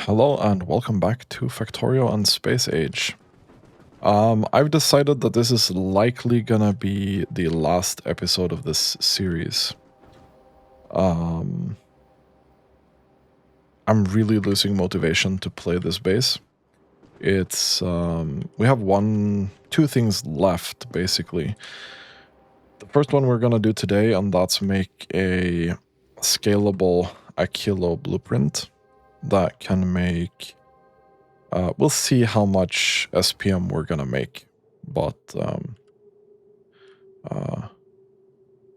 Hello and welcome back to Factorio and Space Age. I've decided that this is likely gonna be the last episode of this series. I'm really losing motivation to play this base. It's, we have two things left, basically. The first one we're gonna do today, and that's make a scalable Aquilo blueprint that can make... we'll see how much SPM we're gonna make, but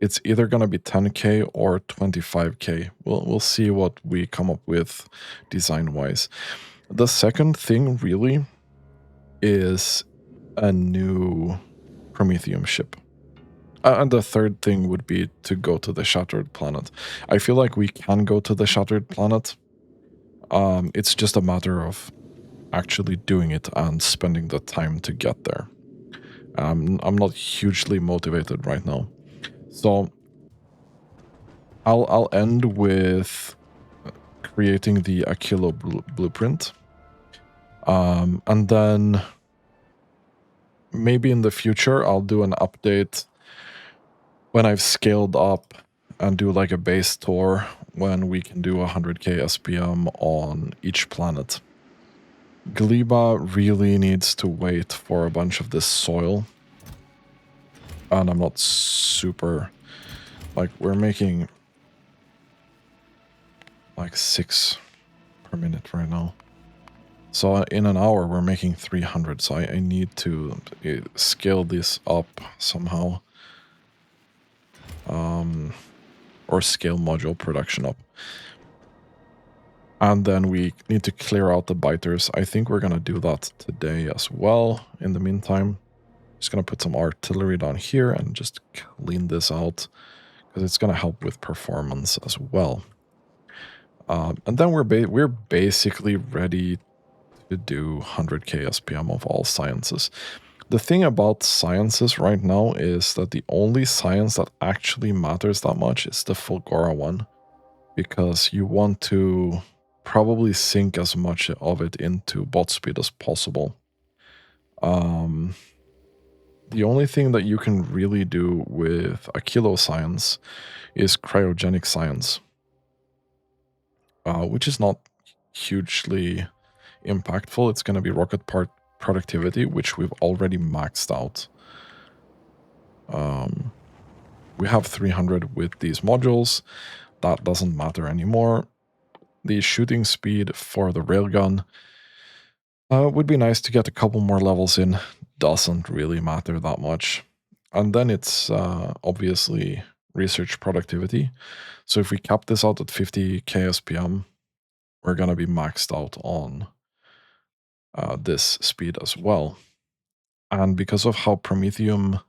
it's either gonna be 10k or 25k. We'll see what we come up with design-wise. The second thing really is a new Prometheum ship. And the third thing would be to go to the Shattered Planet. I feel like we can go to the Shattered Planet. It's just a matter of actually doing it and spending the time to get there. I'm not hugely motivated right now. So I'll end with creating the Aquilo blueprint. And then maybe in the future I'll do an update when I've scaled up and do like a base tour when we can do 100k SPM on each planet. Gleba really needs to wait for a bunch of this soil. And I'm not super... Like, we're making like 6 per minute right now. So in an hour we're making 300, so I need to scale this up somehow. Or scale module production up. And then we need to clear out the biters. I think we're gonna do that today as well. In the meantime, just gonna put some artillery down here and just clean this out, because it's gonna help with performance as well. And then we're basically ready to do 100k SPM of all sciences. The thing about sciences right now is that the only science that actually matters that much is the Fulgora one, because you want to probably sink as much of it into bot speed as possible. The only thing that you can really do with Aquilo science is cryogenic science, which is not hugely impactful. It's going to be rocket productivity, which we've already maxed out. We have 300 with these modules. That doesn't matter anymore. The shooting speed for the railgun would be nice to get a couple more levels in. Doesn't really matter that much. And then it's obviously research productivity. So if we cap this out at 50k SPM, we're going to be maxed out on this speed as well. And because of how Prometheum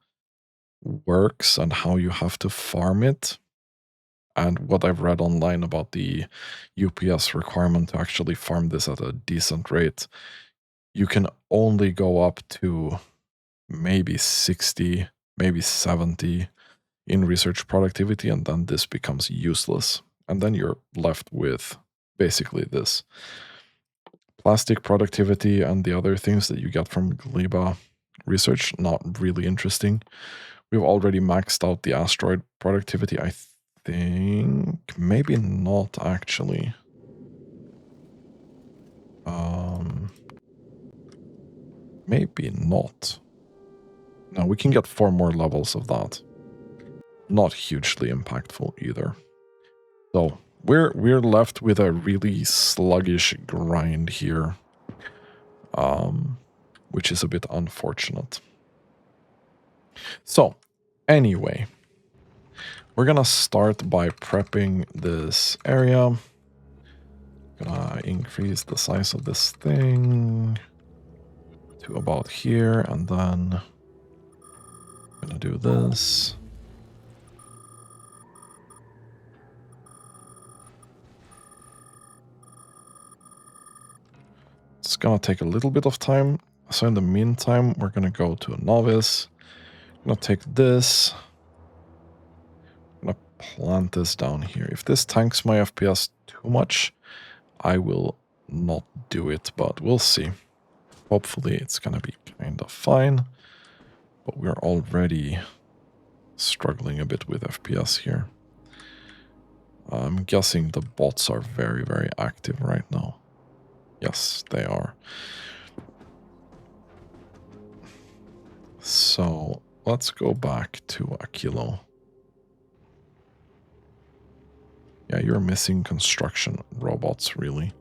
works and how you have to farm it, and what I've read online about the UPS requirement to actually farm this at a decent rate, you can only go up to maybe 60, maybe 70 in research productivity, and then this becomes useless. And then you're left with basically this. Plastic productivity and the other things that you get from Gleba research, not really interesting. We've already maxed out the asteroid productivity, I think. Maybe not, actually. Maybe not. No, we can get 4 more levels of that. Not hugely impactful either. So we're left with a really sluggish grind here, which is a bit unfortunate. So anyway, we're gonna start by prepping this area. Gonna increase the size of this thing to about here, and then gonna do this. It's gonna take a little bit of time, so in the meantime we're gonna go to a novice. I'm gonna take this. I'm gonna plant this down here. If this tanks my FPS too much, I will not do it, but we'll see. Hopefully it's gonna be kind of fine, but we're already struggling a bit with FPS here. I'm guessing the bots are very, very active right now. Yes, they are. So let's go back to Aquilo. Yeah, you're missing construction robots, really.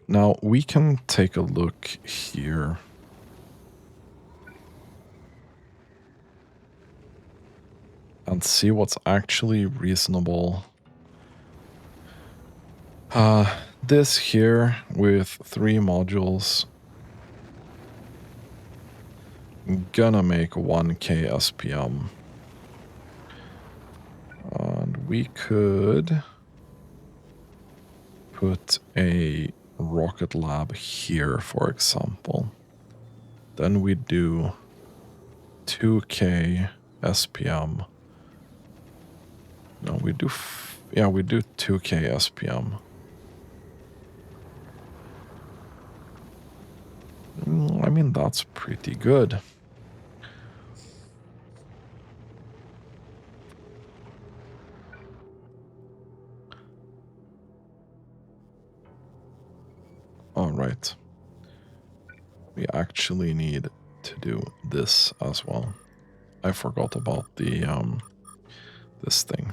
Now, we can take a look here. And see what's actually reasonable. This here with 3 modules. Gonna make 1k SPM. And we could put a rocket lab here, for example. Then we do 2k SPM. No, we do, yeah, we do 2k SPM. I mean, that's pretty good. All right. We actually need to do this as well. I forgot about the this thing.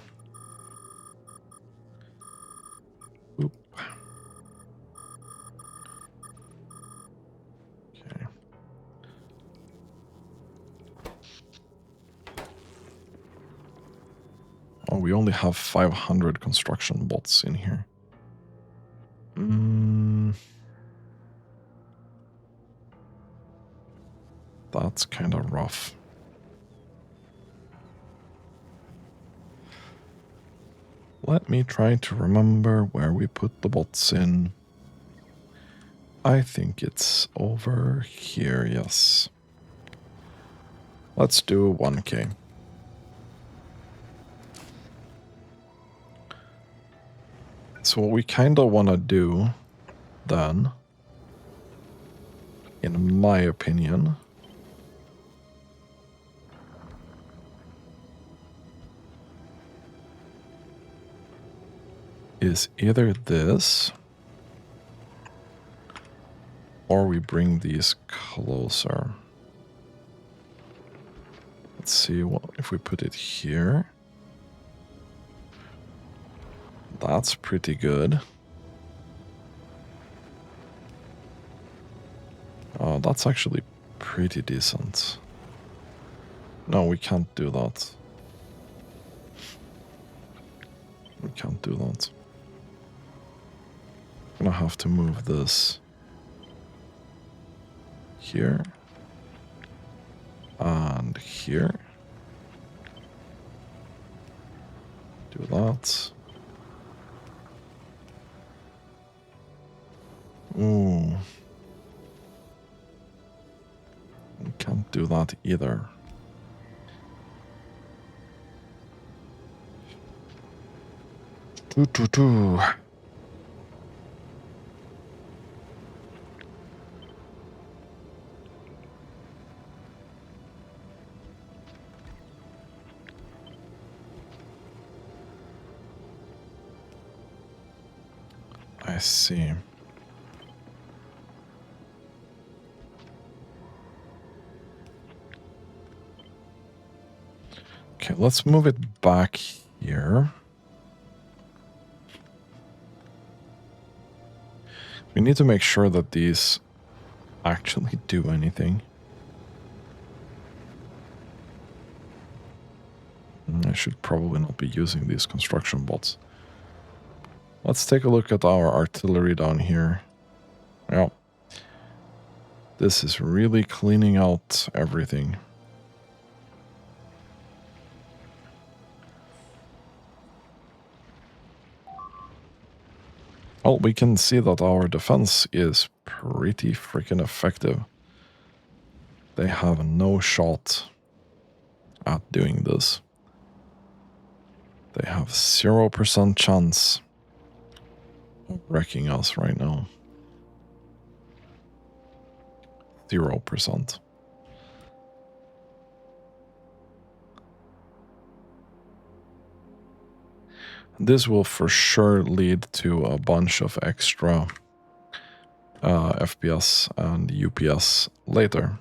Oop. Okay. Oh, we only have 500 construction bots in here. That's kind of rough. Let me try to remember where we put the bots in. I think it's over here, yes. Let's do 1k. So what we kind of want to do then, in my opinion, is either this, or we bring these closer. Let's see what if we put it here. That's pretty good. Oh, that's actually pretty decent. No, we can't do that. We can't do that. I'm gonna have to move this here and here. Do that. Ooh. We can't do that either. Doo. I see. Okay, let's move it back here. We need to make sure that these actually do anything. I should probably not be using these construction bots. Let's take a look at our artillery down here. Yeah. This is really cleaning out everything. Well, we can see that our defense is pretty freaking effective. They have no shot at doing this. They have 0% chance of wrecking us right now. 0%. This will for sure lead to a bunch of extra FPS and UPS later.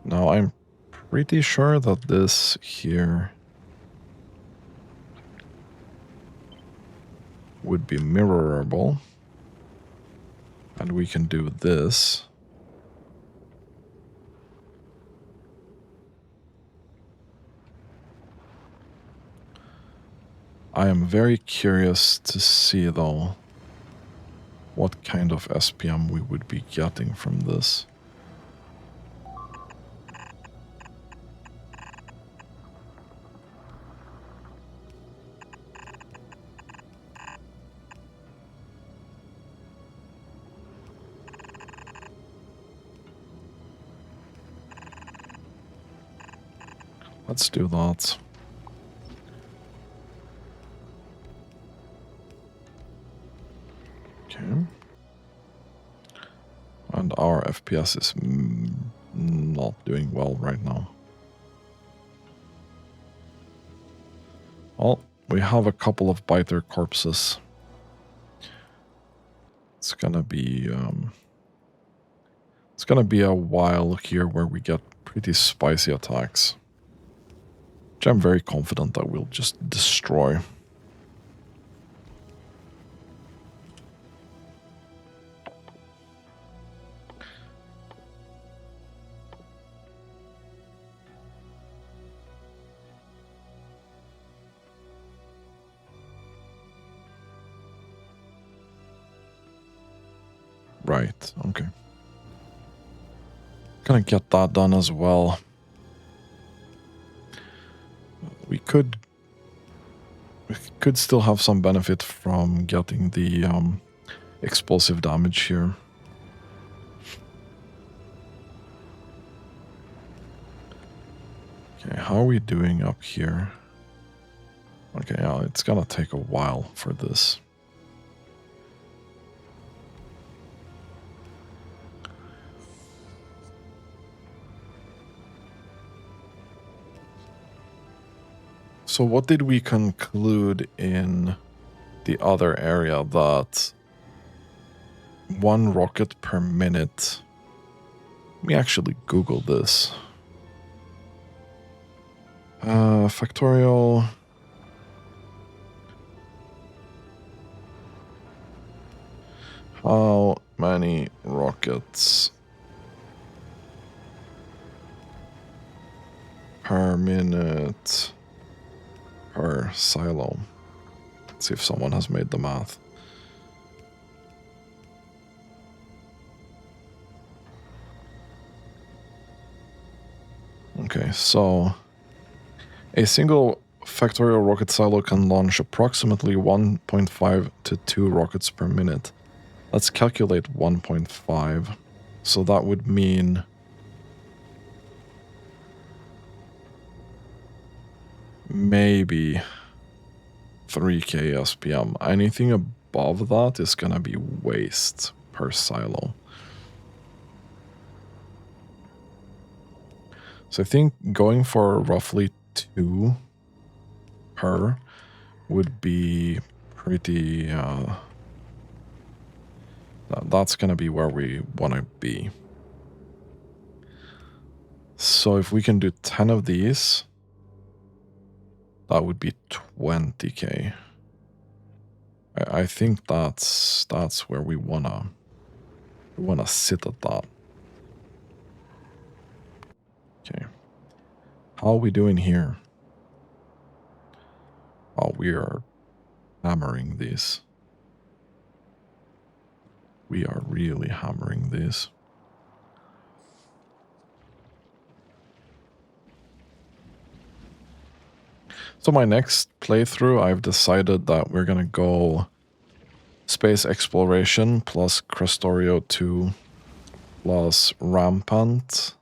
Now I'm pretty sure that this here would be mirrorable, and we can do this. I am very curious to see, though, what kind of SPM we would be getting from this. Let's do that. Okay. And our FPS is not doing well right now. Well, we have a couple of biter corpses. It's gonna be a while here where we get pretty spicy attacks, which I'm very confident that we'll just destroy. Right, okay. Gonna get that done as well. We could still have some benefit from getting the explosive damage here. Okay, how are we doing up here? Okay, yeah, it's gonna take a while for this. So what did we conclude in the other area? That 1 rocket per minute. Let me actually Google this. Factorio. How many rockets per minute per silo? Let's see if someone has made the math. Okay, so a single Factorio rocket silo can launch approximately 1.5 to 2 rockets per minute. Let's calculate 1.5. So that would mean maybe 3k SPM. Anything above that is gonna be waste per silo. So I think going for roughly 2 per would be pretty... that's gonna be where we want to be. So if we can do 10 of these, that would be 20k. I think that's where we wanna sit at that. Okay. How are we doing here? Oh, we are hammering these. We are really hammering these. So my next playthrough, I've decided that we're gonna go space exploration plus Crestorio 2 plus Rampant.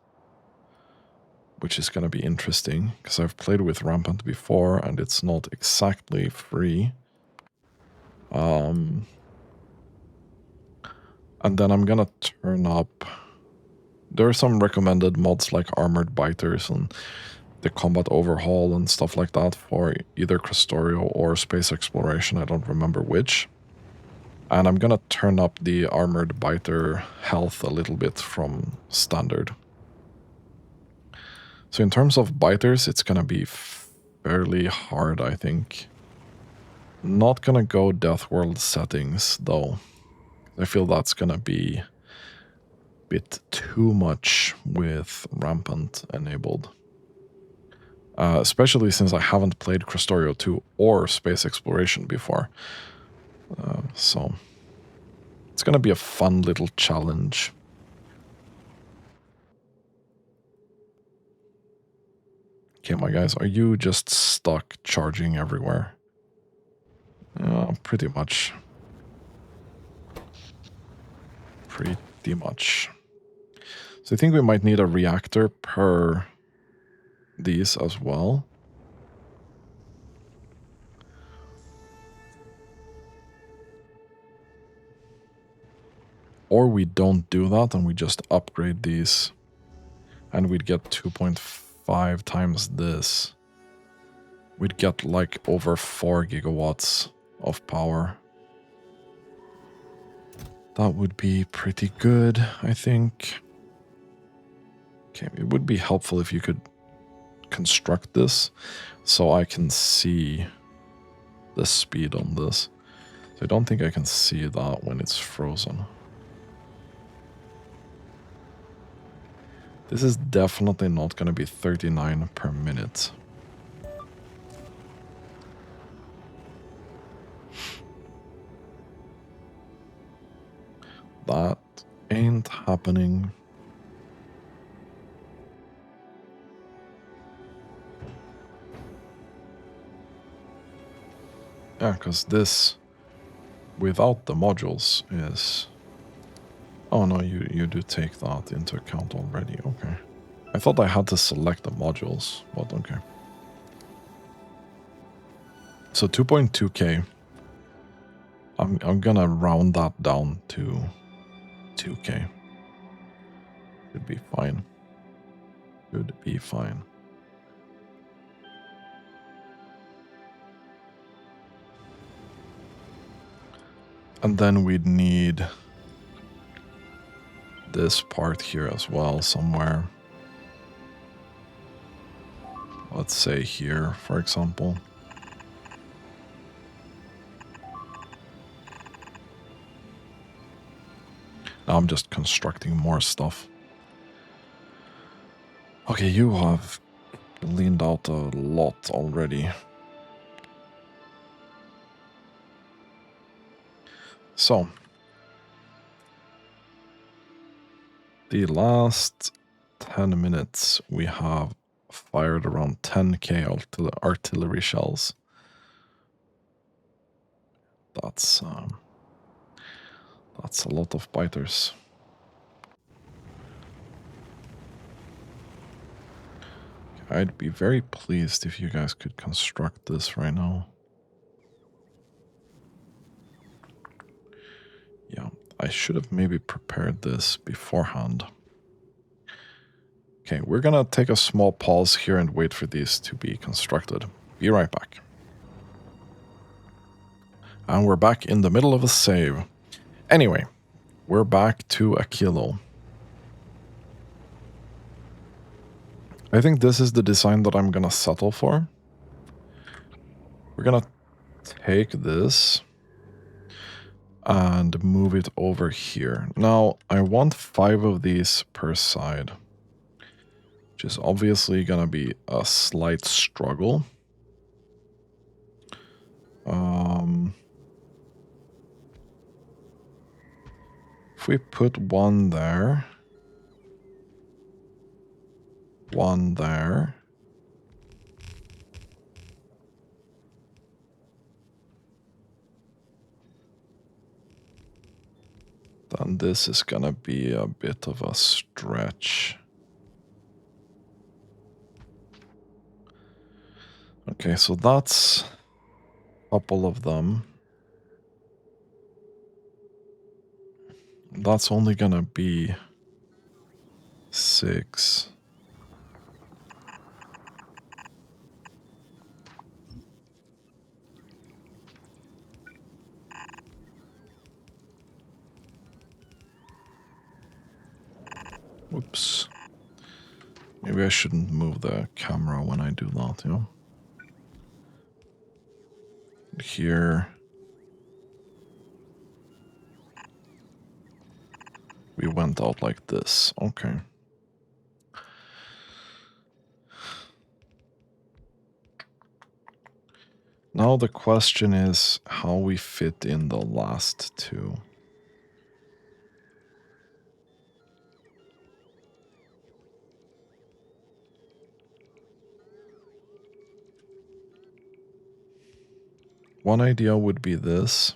which is going to be interesting because I've played with rampant before and it's not exactly free. And then I'm going to turn up... There are some recommended mods like Armored Biters and the Combat Overhaul and stuff like that for either Factorio or Space Exploration, I don't remember which. And I'm gonna turn up the Armored Biter health a little bit from standard. So in terms of biters, it's gonna be fairly hard, I think. Not gonna go Deathworld settings, though. I feel that's gonna be a bit too much with Rampant enabled. Especially since I haven't played Factorio 2 or Space Exploration before. So it's gonna be a fun little challenge. Okay, my guys, are you just stuck charging everywhere? Pretty much. Pretty much. So I think we might need a reactor per these as well. Or we don't do that and we just upgrade these. And we'd get 2.5 times this. We'd get like over 4 gigawatts of power. That would be pretty good, I think. Okay, it would be helpful if you could construct this so I can see the speed on this. So I don't think I can see that when it's frozen. This is definitely not going to be 39 per minute. That ain't happening. Yeah, because this, without the modules, is... Oh no, you do take that into account already, okay. I thought I had to select the modules, but okay. So 2.2k. I'm gonna round that down to 2k. Should be fine. Should be fine. And then we'd need this part here as well somewhere. Let's say here, for example. Now I'm just constructing more stuff. Okay, you have leaned out a lot already. So, the last 10 minutes we have fired around 10k artillery shells. That's a lot of biters. I'd be very pleased if you guys could construct this right now. Yeah, I should have maybe prepared this beforehand. Okay, we're gonna take a small pause here and wait for these to be constructed. Be right back. And we're back in the middle of a save. Anyway, we're back to Aquilo. I think this is the design that I'm gonna settle for. We're gonna take this and move it over here. Now, I want 5 of these per side, which is obviously gonna be a slight struggle. If we put one there, one there, then this is gonna be a bit of a stretch. Okay, so that's a couple of them. That's only gonna be 6. Whoops. Maybe I shouldn't move the camera when I do that, you know? Here. We went out like this. Okay. Now the question is how we fit in the last two. One idea would be this.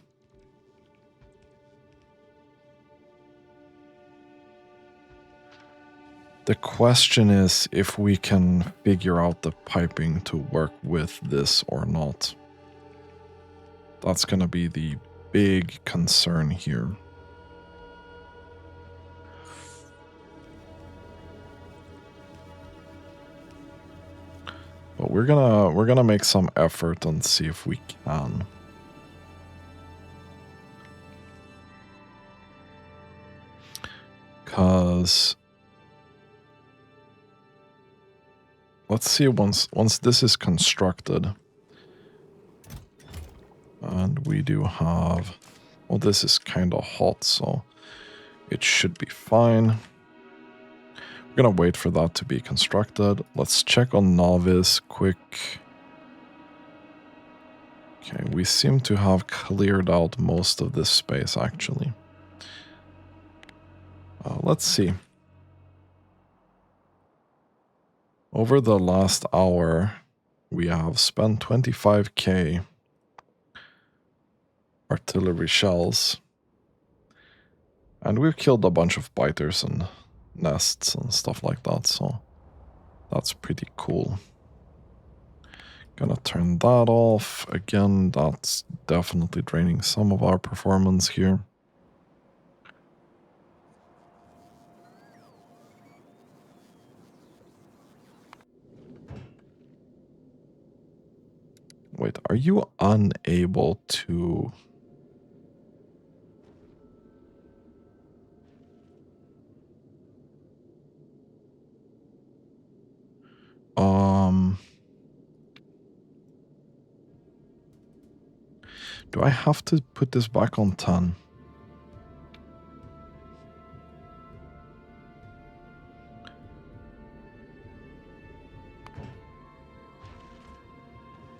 The question is if we can figure out the piping to work with this or not. That's going to be the big concern here. But we're gonna make some effort and see if we can. Cause let's see once this is constructed. And we do have, well, this is kind of hot, so it should be fine. We're gonna wait for that to be constructed. Let's check on Novice quick. Okay, we seem to have cleared out most of this space actually. Let's see. Over the last hour, we have spent 25k artillery shells. And we've killed a bunch of biters and nests and stuff like that, so that's pretty cool. Gonna turn that off. Again, that's definitely draining some of our performance here. Wait, are you unable to... Do I have to put this back on 10?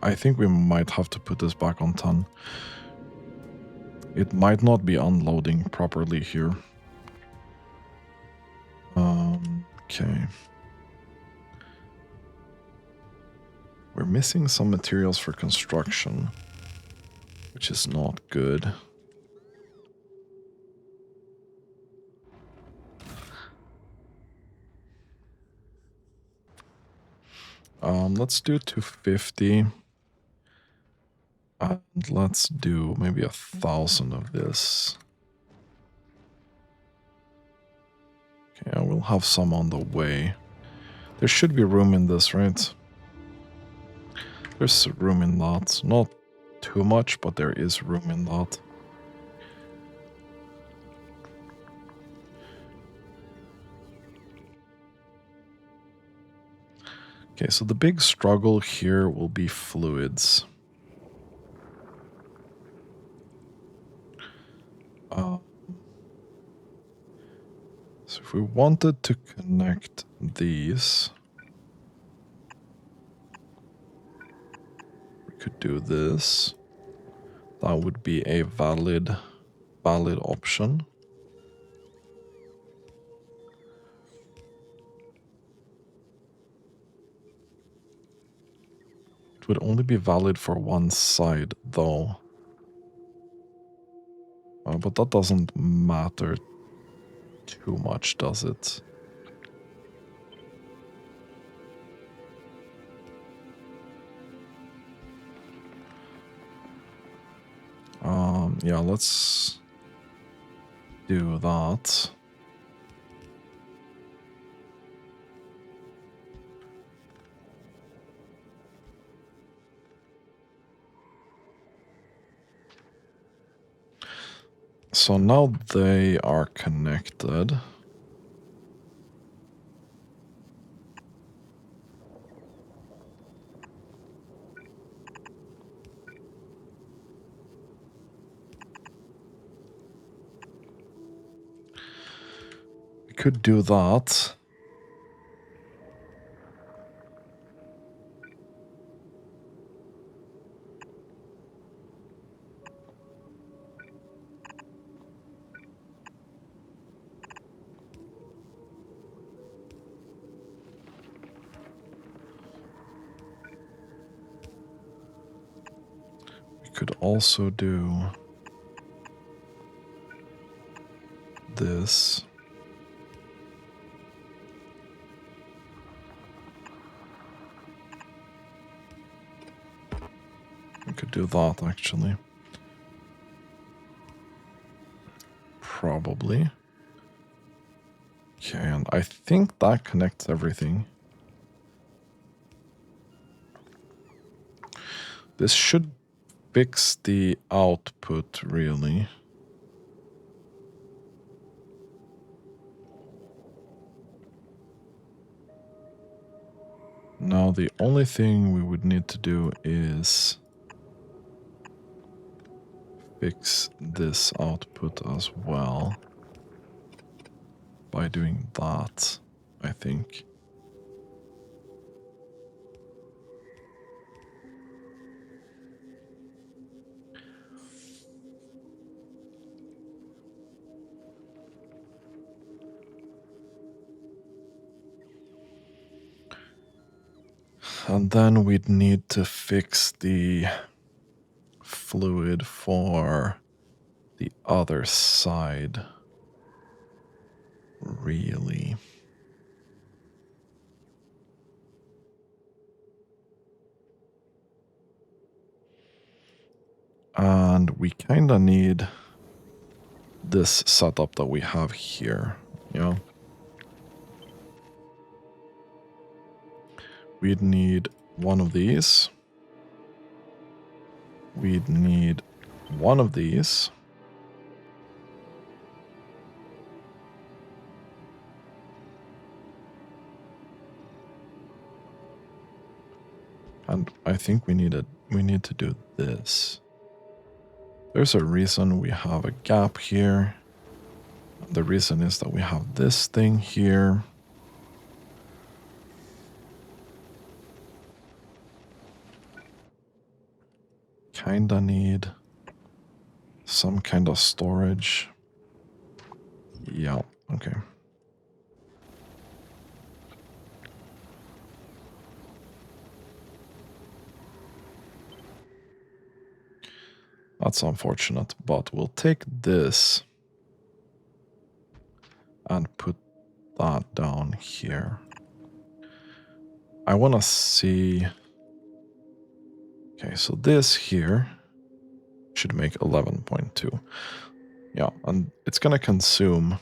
I think we might have to put this back on 10. It might not be unloading properly here. Okay. We're missing some materials for construction, which is not good. Let's do 250. And let's do maybe 1,000 of this. Okay, I will have some on the way. There should be room in this, right? There's room in that. Not too much, but there is room in that. Okay, so the big struggle here will be fluids. So if we wanted to connect these, we could do this. That would be a valid option. It would only be valid for one side, though. But that doesn't matter too much, does it? Yeah, let's do that. So now they are connected. We could do that. We could also do this. We could do that, actually. Probably. Okay, and I think that connects everything. This should fix the output, really. Now, the only thing we would need to do is fix this output as well by doing that, I think. And then we'd need to fix the fluid for the other side, really. And we kind of need this setup that we have here, you know? We'd need one of these. We'd need one of these. And I think we need to do this. There's a reason we have a gap here. The reason is that we have this thing here. Kinda need some kind of storage. Yeah, okay. That's unfortunate, but we'll take this and put that down here. I want to see... Okay, so this here should make 11.2. Yeah, and it's going to consume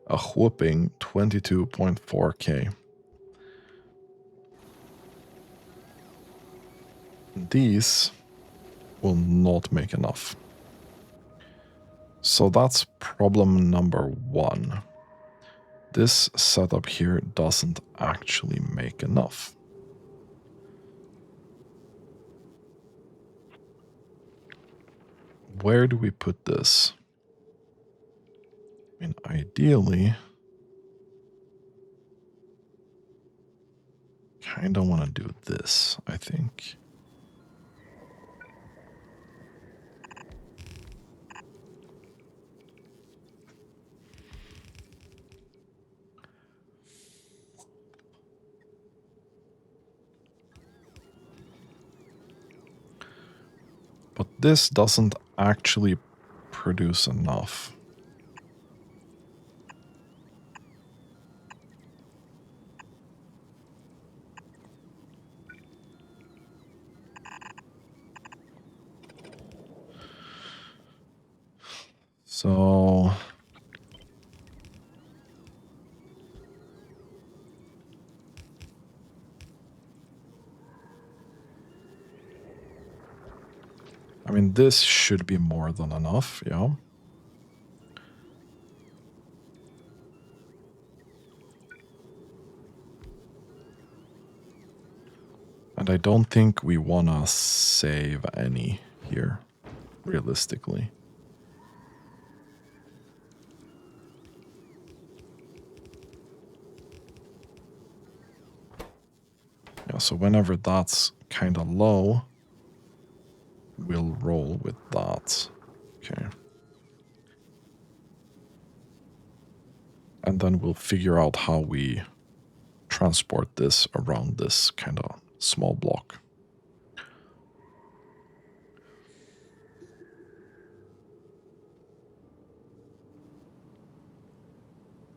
a whooping 22.4k. These will not make enough. So that's problem number one. This setup here doesn't actually make enough. Where do we put this? I mean, ideally, kind of want to do this, I think. But this doesn't actually produce enough. So I mean, this should be more than enough, yeah. And I don't think we want to save any here, realistically. Yeah, so whenever that's kind of low, we'll roll with that. Okay. And then we'll figure out how we transport this around this kind of small block.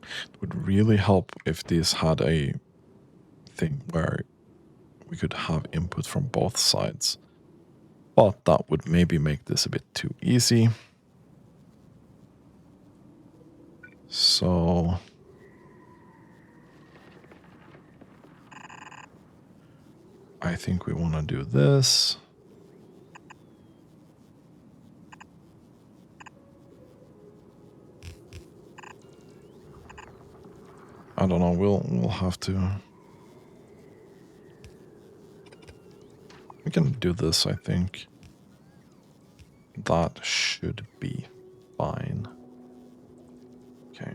It would really help if this had a thing where we could have input from both sides. But that would maybe make this a bit too easy. So I think we want to do this. I don't know, we'll have to. We can do this, I think. That should be fine. Okay.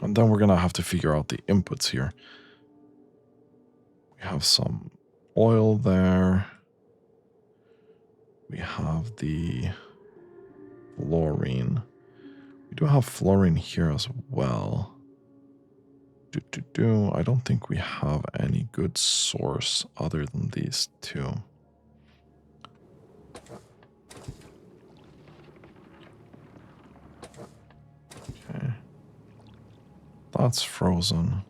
And then we're gonna have to figure out the inputs here. We have some oil there. We have the fluorine. We do have fluorine here as well. I don't think we have any good source other than these two. Okay. That's frozen.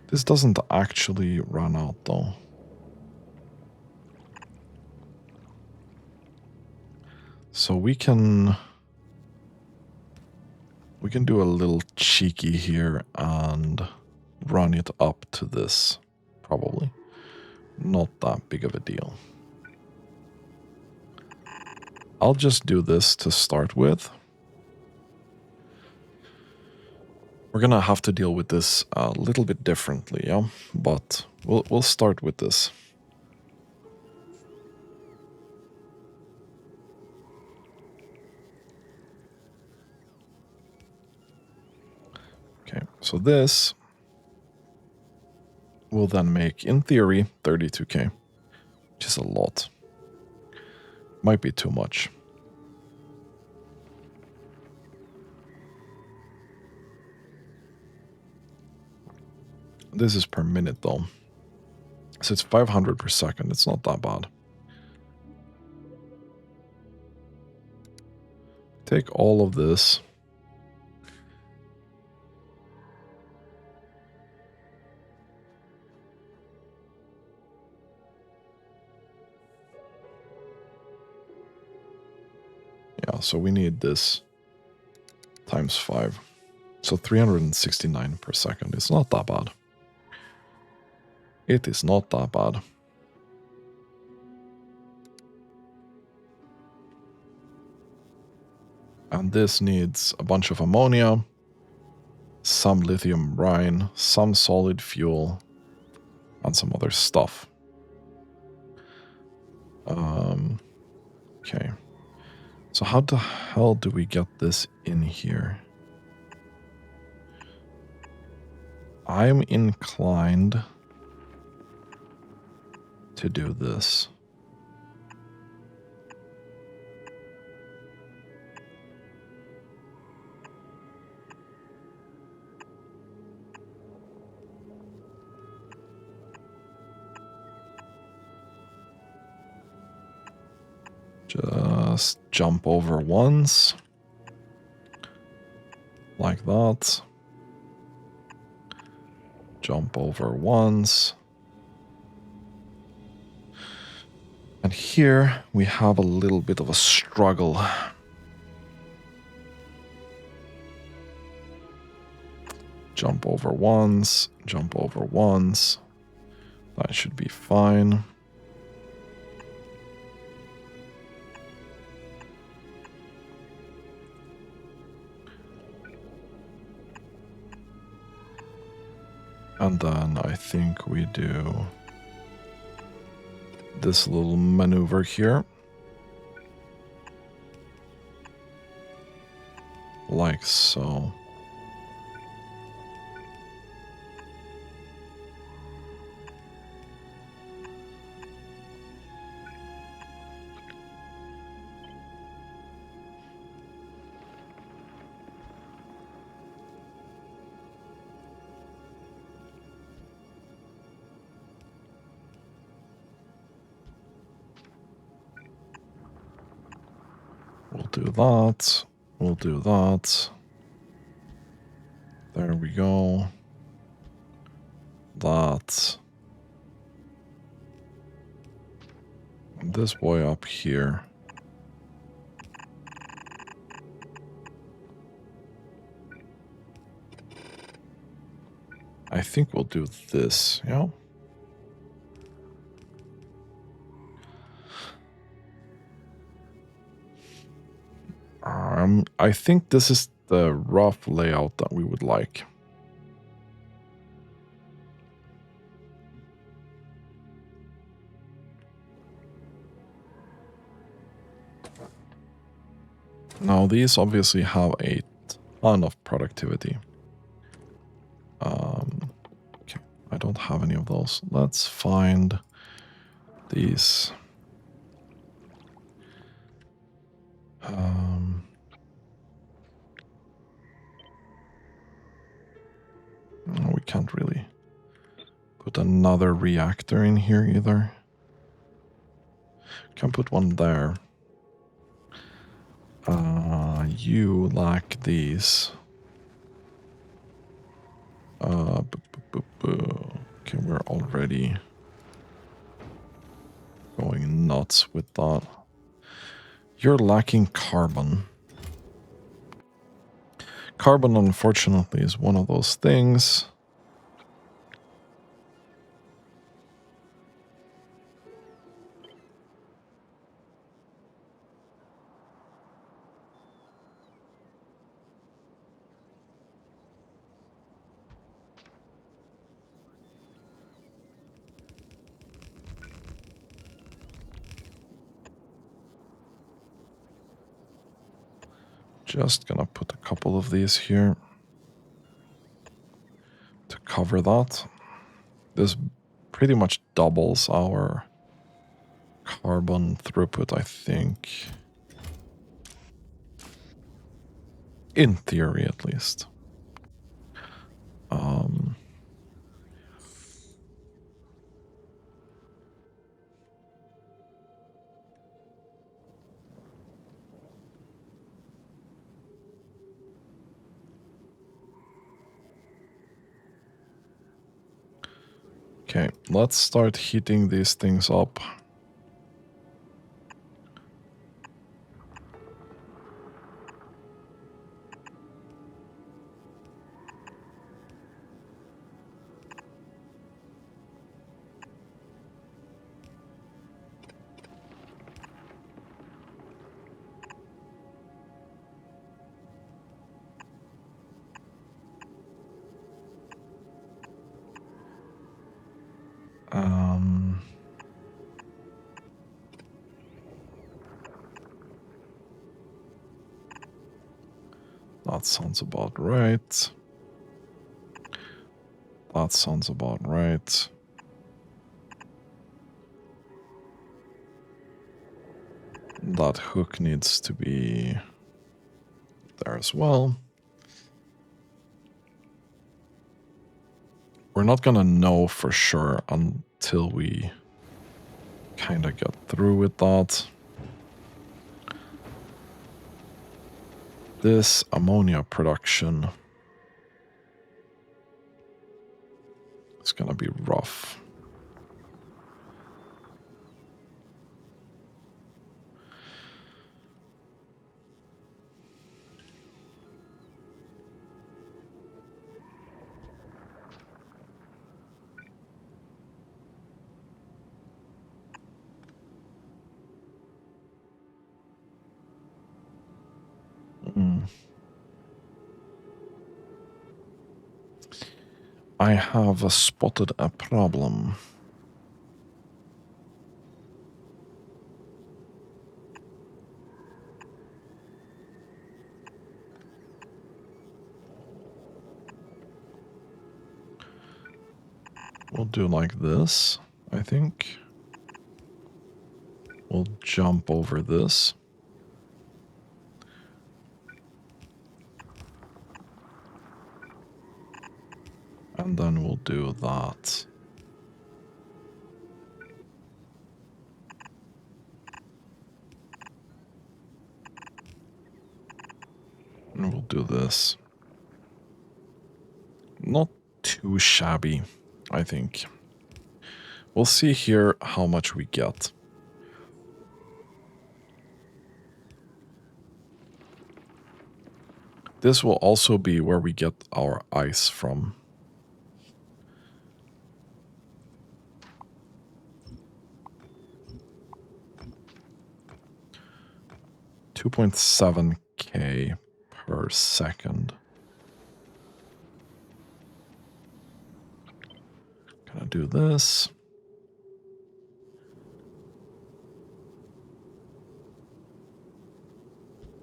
This doesn't actually run out though. So we can do a little cheeky here and run it up to this, probably. Not that big of a deal. I'll just do this to start with. We're gonna have to deal with this a little bit differently, yeah? But we'll start with this. Okay, so this will then make, in theory, 32k, which is a lot. Might be too much. This is per minute though. So it's 500 per second. It's not that bad. Take all of this. Yeah, so we need this times 5. So 369 per second. It's not that bad. It is not that bad. And this needs a bunch of ammonia, some lithium brine, some solid fuel, and some other stuff. Okay. So how the hell do we get this in here? I'm inclined to do this. Just jump over once. Like that. Jump over once. And here we have a little bit of a struggle. Jump over once, jump over once. That should be fine. And then I think we do this little maneuver here. Like so. We'll do that. We'll do that. There we go. That. And this boy up here. I think we'll do this, yeah? I think this is the rough layout that we would like. Now these obviously have a ton of productivity. Okay, I don't have any of those. Let's find these. We can't really put another reactor in here either. Can put one there. You lack these. Okay, we're already going nuts with that. You're lacking carbon. Carbon, unfortunately, is one of those things. Just gonna put a couple of these here to cover that. This pretty much doubles our carbon throughput, I think. In theory, at least. Okay, let's start heating these things up. That sounds about right. That sounds about right. That hook needs to be there as well. We're not gonna know for sure until we kind of get through with that. This ammonia production is gonna be rough. I have spotted a problem. We'll do like this, I think. We'll jump over this. And then we'll do that. And we'll do this. Not too shabby, I think. We'll see here how much we get. This will also be where we get our ice from. $2.7K per second. Gonna do this.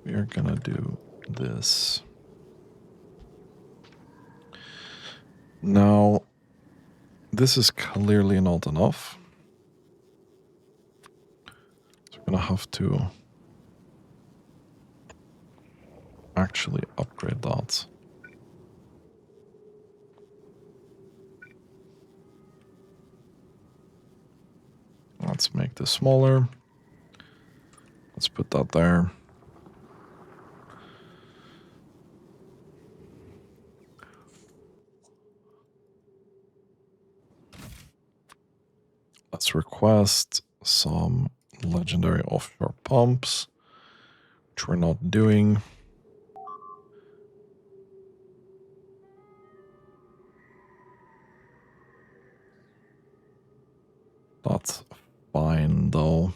We are gonna do this. Now, this is clearly not enough. So we're gonna have to actually upgrade that. Let's make this smaller. Let's put that there. Let's request some legendary offshore pumps, which we're not doing. That's fine, though.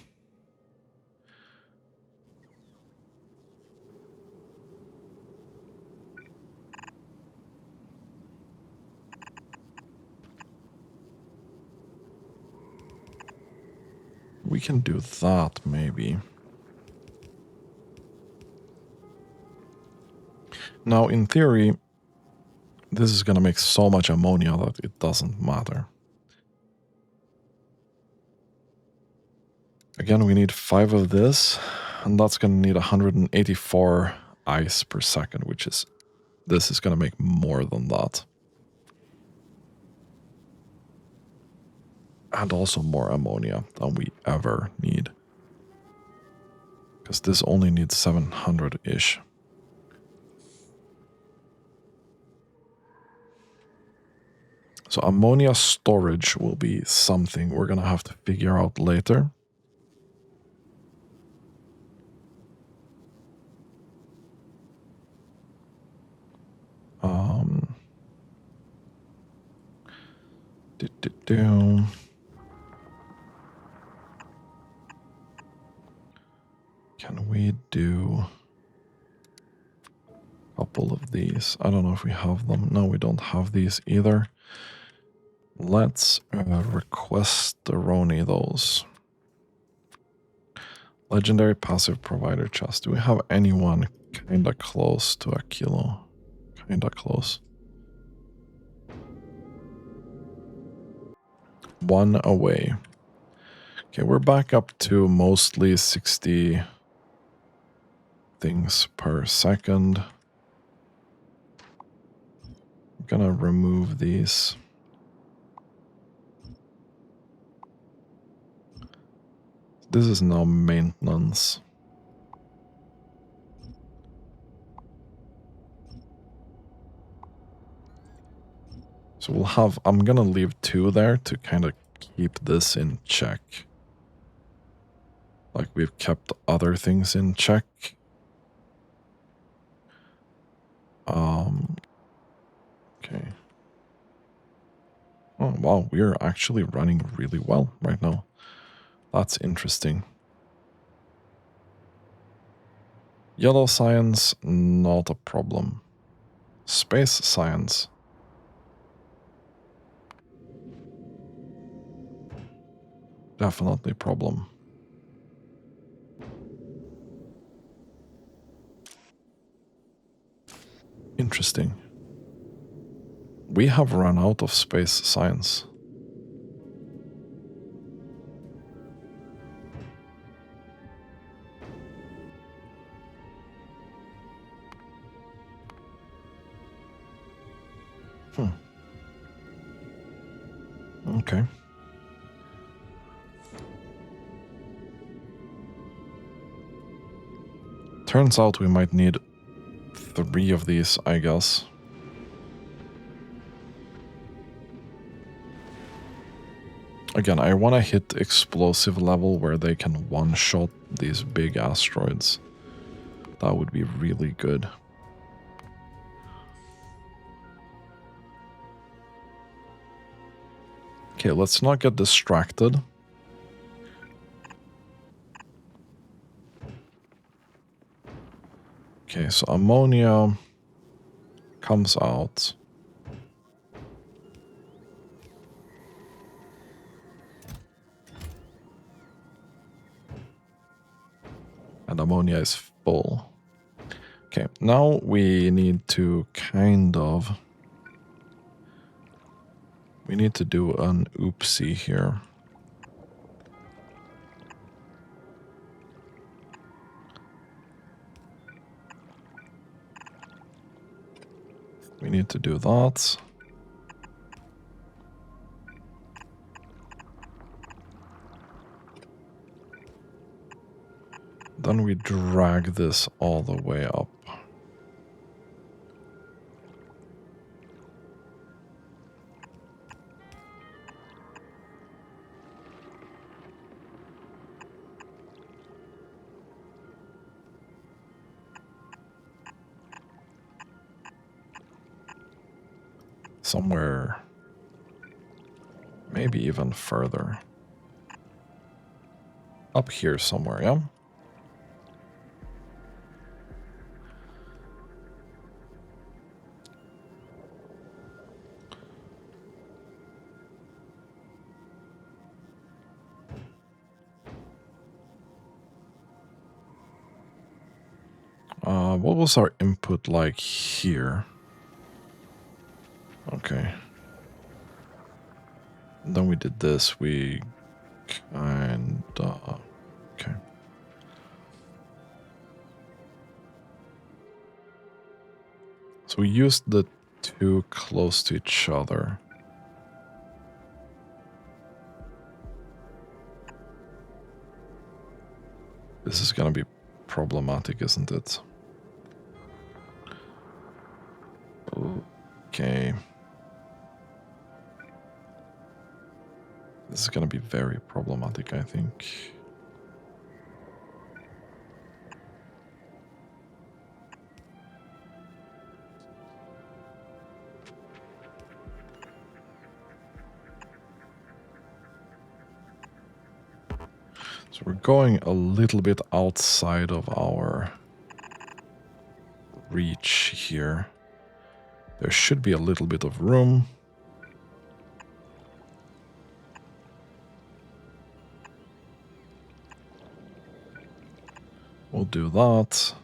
We can do that, maybe. Now, in theory, this is going to make so much ammonia that it doesn't matter. Again, we need 5 of this, and that's going to need 184 ice per second, which is... This is going to make more than that. And also more ammonia than we ever need. Because this only needs 700-ish. So ammonia storage will be something we're going to have to figure out later. Can we do a couple of these? I don't know if we have them. No, we don't have these either. Let's request the Roni those. Legendary passive provider chest. Do we have anyone kinda close to Aquilo? Kinda close. 1 away. Okay, we're back up to mostly 60 things per second. I'm gonna remove these. This is now maintenance. So we'll have, I'm gonna leave 2 there to kind of keep this in check. Like we've kept other things in check. Okay. Oh, wow, we are actually running really well right now. That's interesting. Yellow science, not a problem. Space science. definitely a problem. Interesting. We have run out of space science. Okay. Turns out we might need 3 of these, I guess. Again, I want to hit explosive level where they can one-shot these big asteroids. That would be really good. Okay, let's not get distracted. Okay, so ammonia comes out. And ammonia is full. Okay, now we need to kind of... We need to do an oopsie here. We need to do that. Then we drag this all the way up. Somewhere, maybe even further. Up here somewhere, yeah? What was our input like here? Okay. And then we did this, we kinda... Okay. So we used the 2 close to each other. This is gonna be problematic, isn't it? Okay. This is gonna be very problematic, I think. So we're going a little bit outside of our reach here. There should be a little bit of room. We'll do that.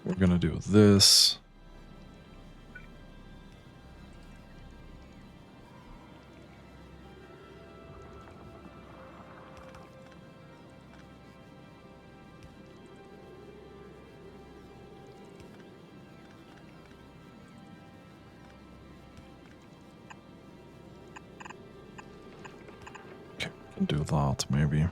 We're gonna do this. Okay, we can do that maybe.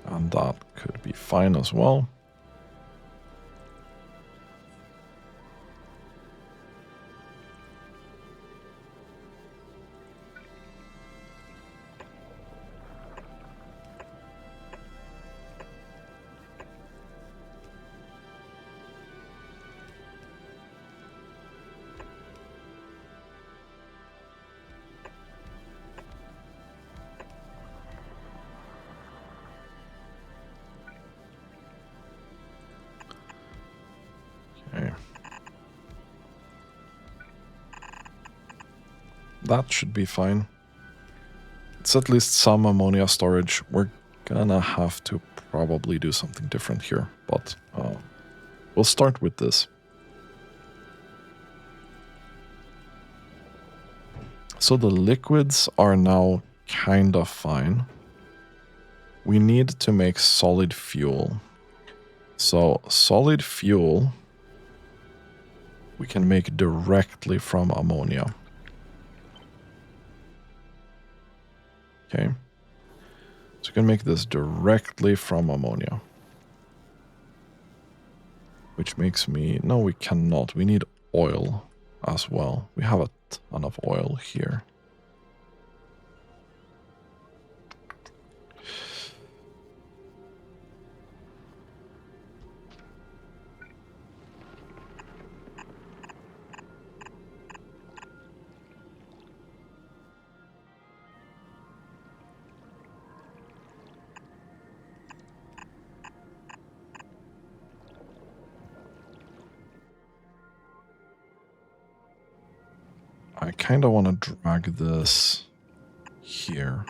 And that could be fine as well. that should be fine. It's at least some ammonia storage. We're gonna have to probably do something different here, but we'll start with this. So the liquids are now kind of fine. We need to make solid fuel. So solid fuel we can make directly from ammonia. Okay. So we can make this directly from ammonia. Which makes me... No, we cannot. We need oil as well. We have a ton of oil here. I kind of want to drag this here.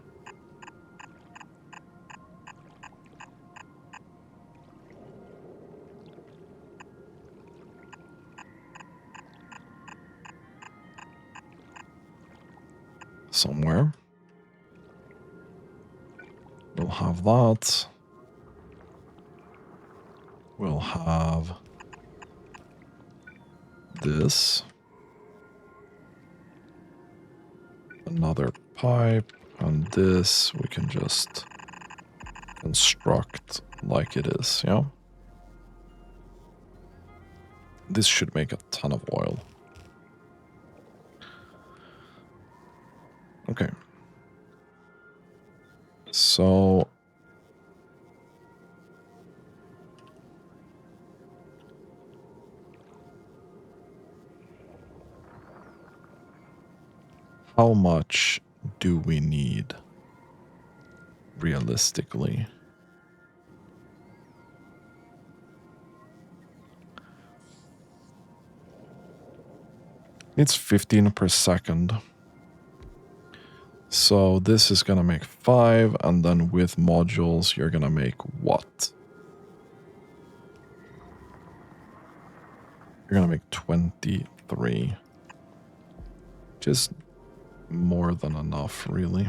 Somewhere. We'll have that. We'll have this. Another pipe, and this we can just construct like it is, yeah? This should make a ton of oil. Okay. So... how much do we need, realistically? It's 15 per second. So this is going to make 5, and then with modules, you're going to make what? You're going to make 23. Just more than enough, really.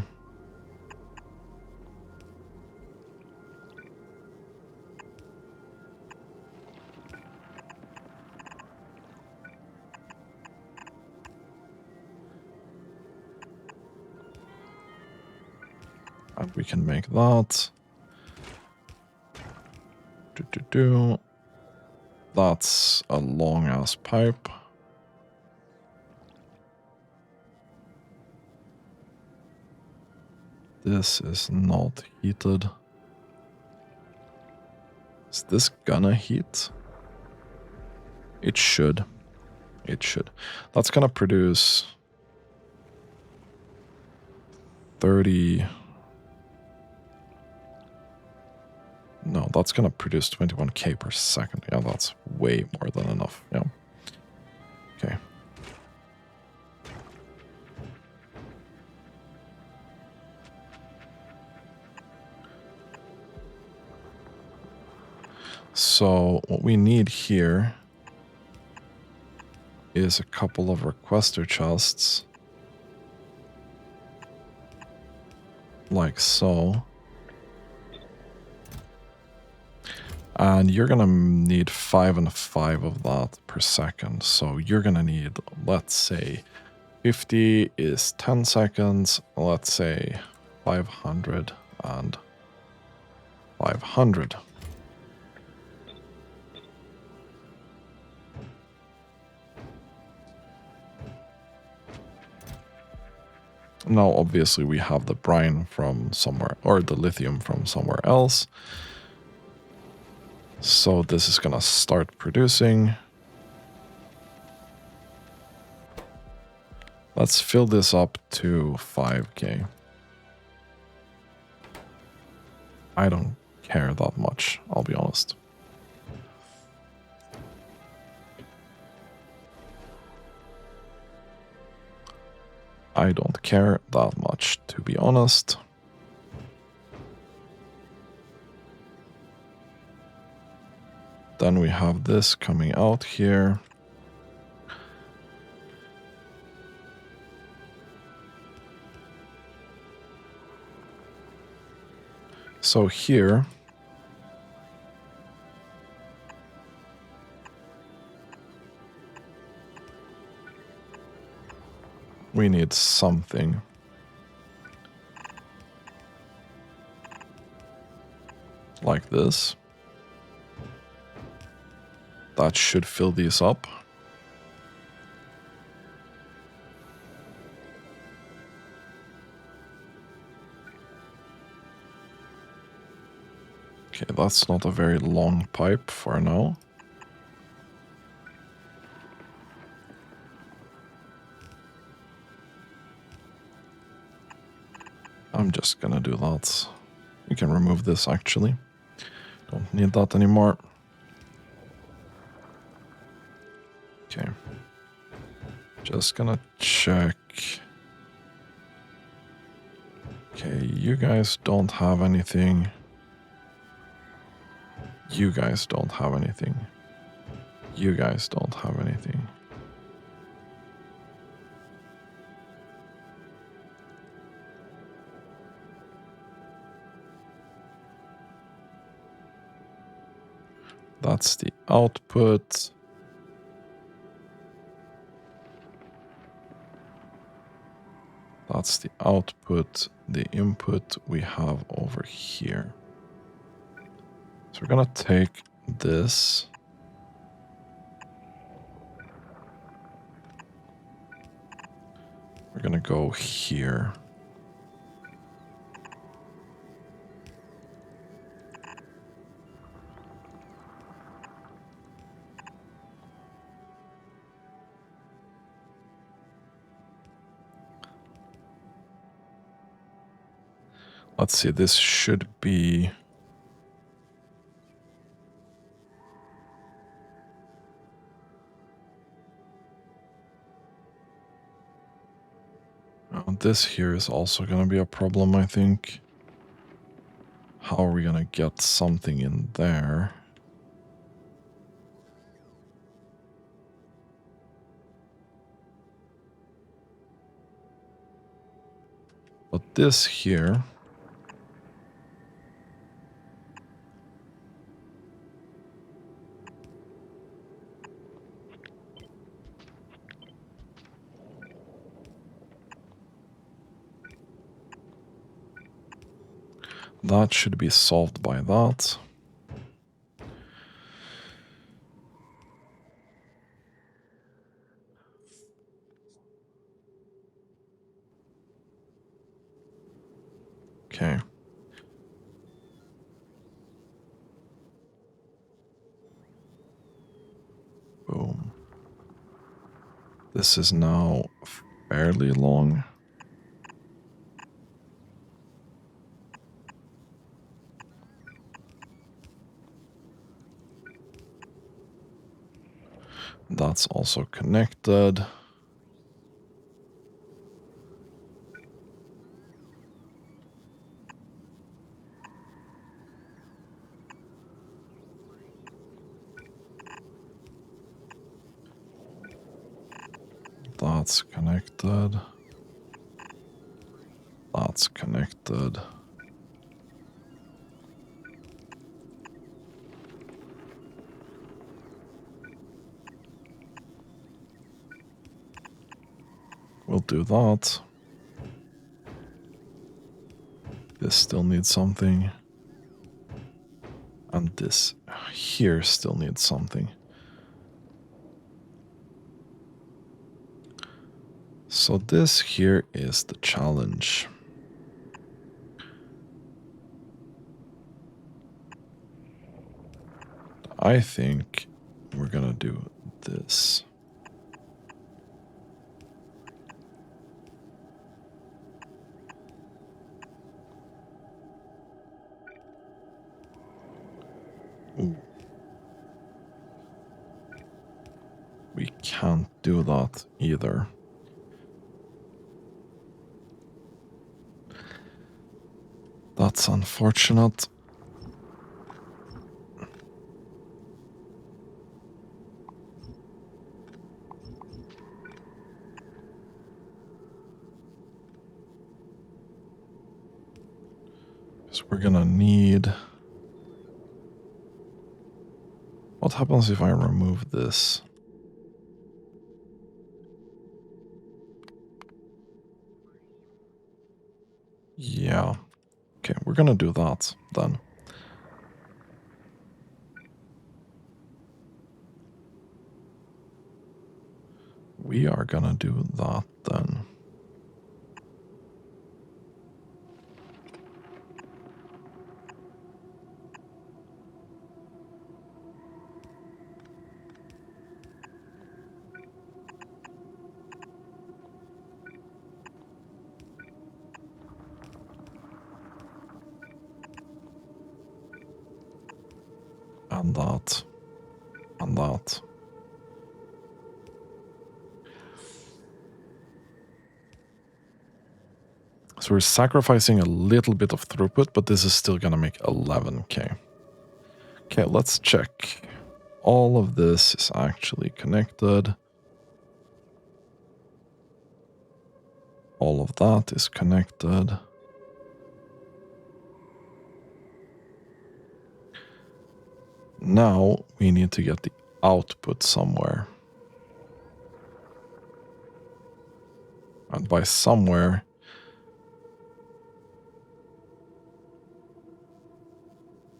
And we can make that. That's a long-ass pipe. This is not heated. Is this gonna heat? It should. It should. That's gonna produce 30... No, that's gonna produce 21k per second. Yeah, that's way more than enough. Yeah. Okay. So what we need here is a couple of requester chests. Like so. And you're going to need 5 and 5 of that per second. So you're going to need, let's say, 50 is 10 seconds. Let's say 500 and 500. Now, obviously, we have the brine from somewhere, or the lithium from somewhere else. So this is gonna start producing. Let's fill this up to 5k. I don't care that much, I'll be honest. I don't care that much, to be honest. Then we have this coming out here. So here, we need something. Like this. That should fill these up. Okay, that's not a very long pipe for now. I'm just gonna do that. We can remove this actually. Don't need that anymore. Okay. Just gonna check. Okay, you guys don't have anything. You guys don't have anything. You guys don't have anything. That's the output. That's the output. The input we have over here. So we're gonna take this. We're gonna go here. Let's see, this should be... this here is also gonna be a problem, I think. How are we gonna get something in there? But this here... that should be solved by that. Okay. Boom. This is now fairly long. That's also connected. That's connected. That's connected. We'll do that. This still needs something. And this here still needs something. So this here is the challenge. I think we're gonna do this. Ooh. We can't do that either. That's unfortunate. Because we're gonna need... What happens if I remove this? Yeah. Okay, we're gonna do that then. We are gonna do that then. And that. And that. So we're sacrificing a little bit of throughput, but this is still gonna make 11k. Okay, let's check. All of this is actually connected. All of that is connected. Now we need to get the output somewhere. And by somewhere,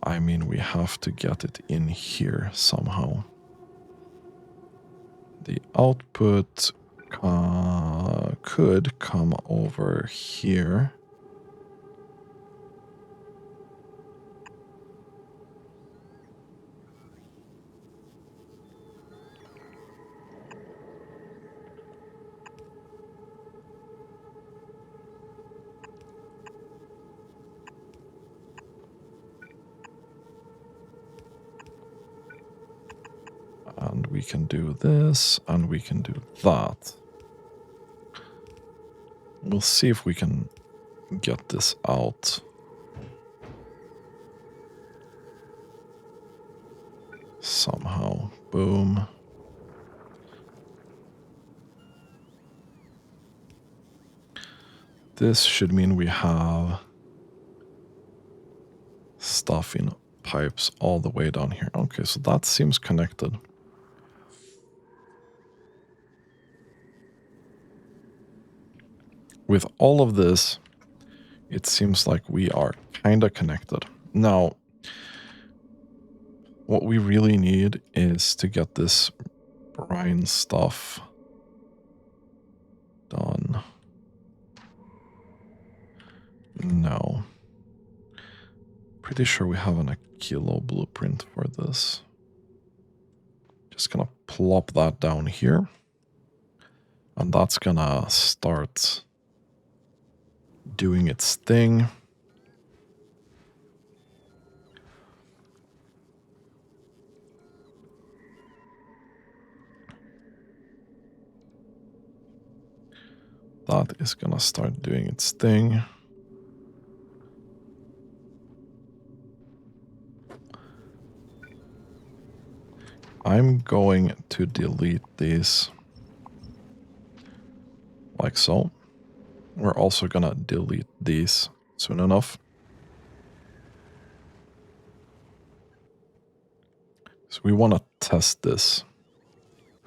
I mean we have to get it in here somehow. The output could come over here. And we can do this, and we can do that. We'll see if we can get this out. Somehow. Boom. This should mean we have stuff in pipes all the way down here. Okay, so that seems connected. With all of this, it seems like we are kind of connected. Now, what we really need is to get this brine stuff done. No. Pretty sure we have an Aquilo blueprint for this. Just gonna plop that down here. And that's gonna start doing its thing. That is gonna start doing its thing. I'm going to delete these like so. We're also gonna delete these soon enough. So we want to test this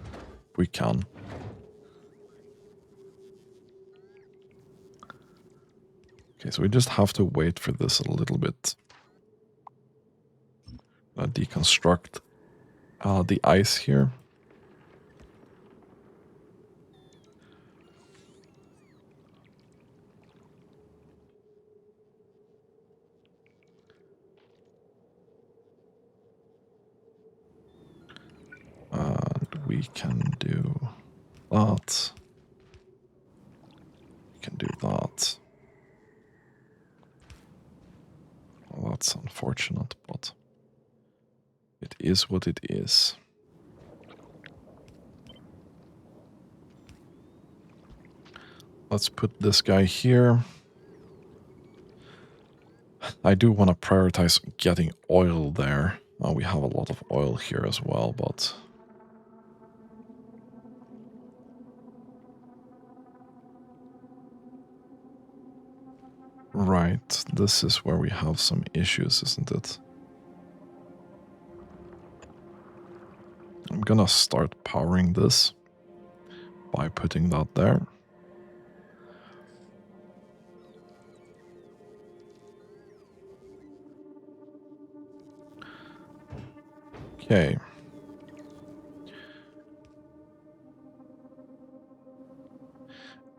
if we can. Okay, so we just have to wait for this a little bit. Deconstruct the ice here. And we can do that. We can do that. Well, that's unfortunate, but it is what it is. Let's put this guy here. I do want to prioritize getting oil there. We have a lot of oil here as well, but... Right, this is where we have some issues, isn't it? I'm gonna start powering this by putting that there. Okay.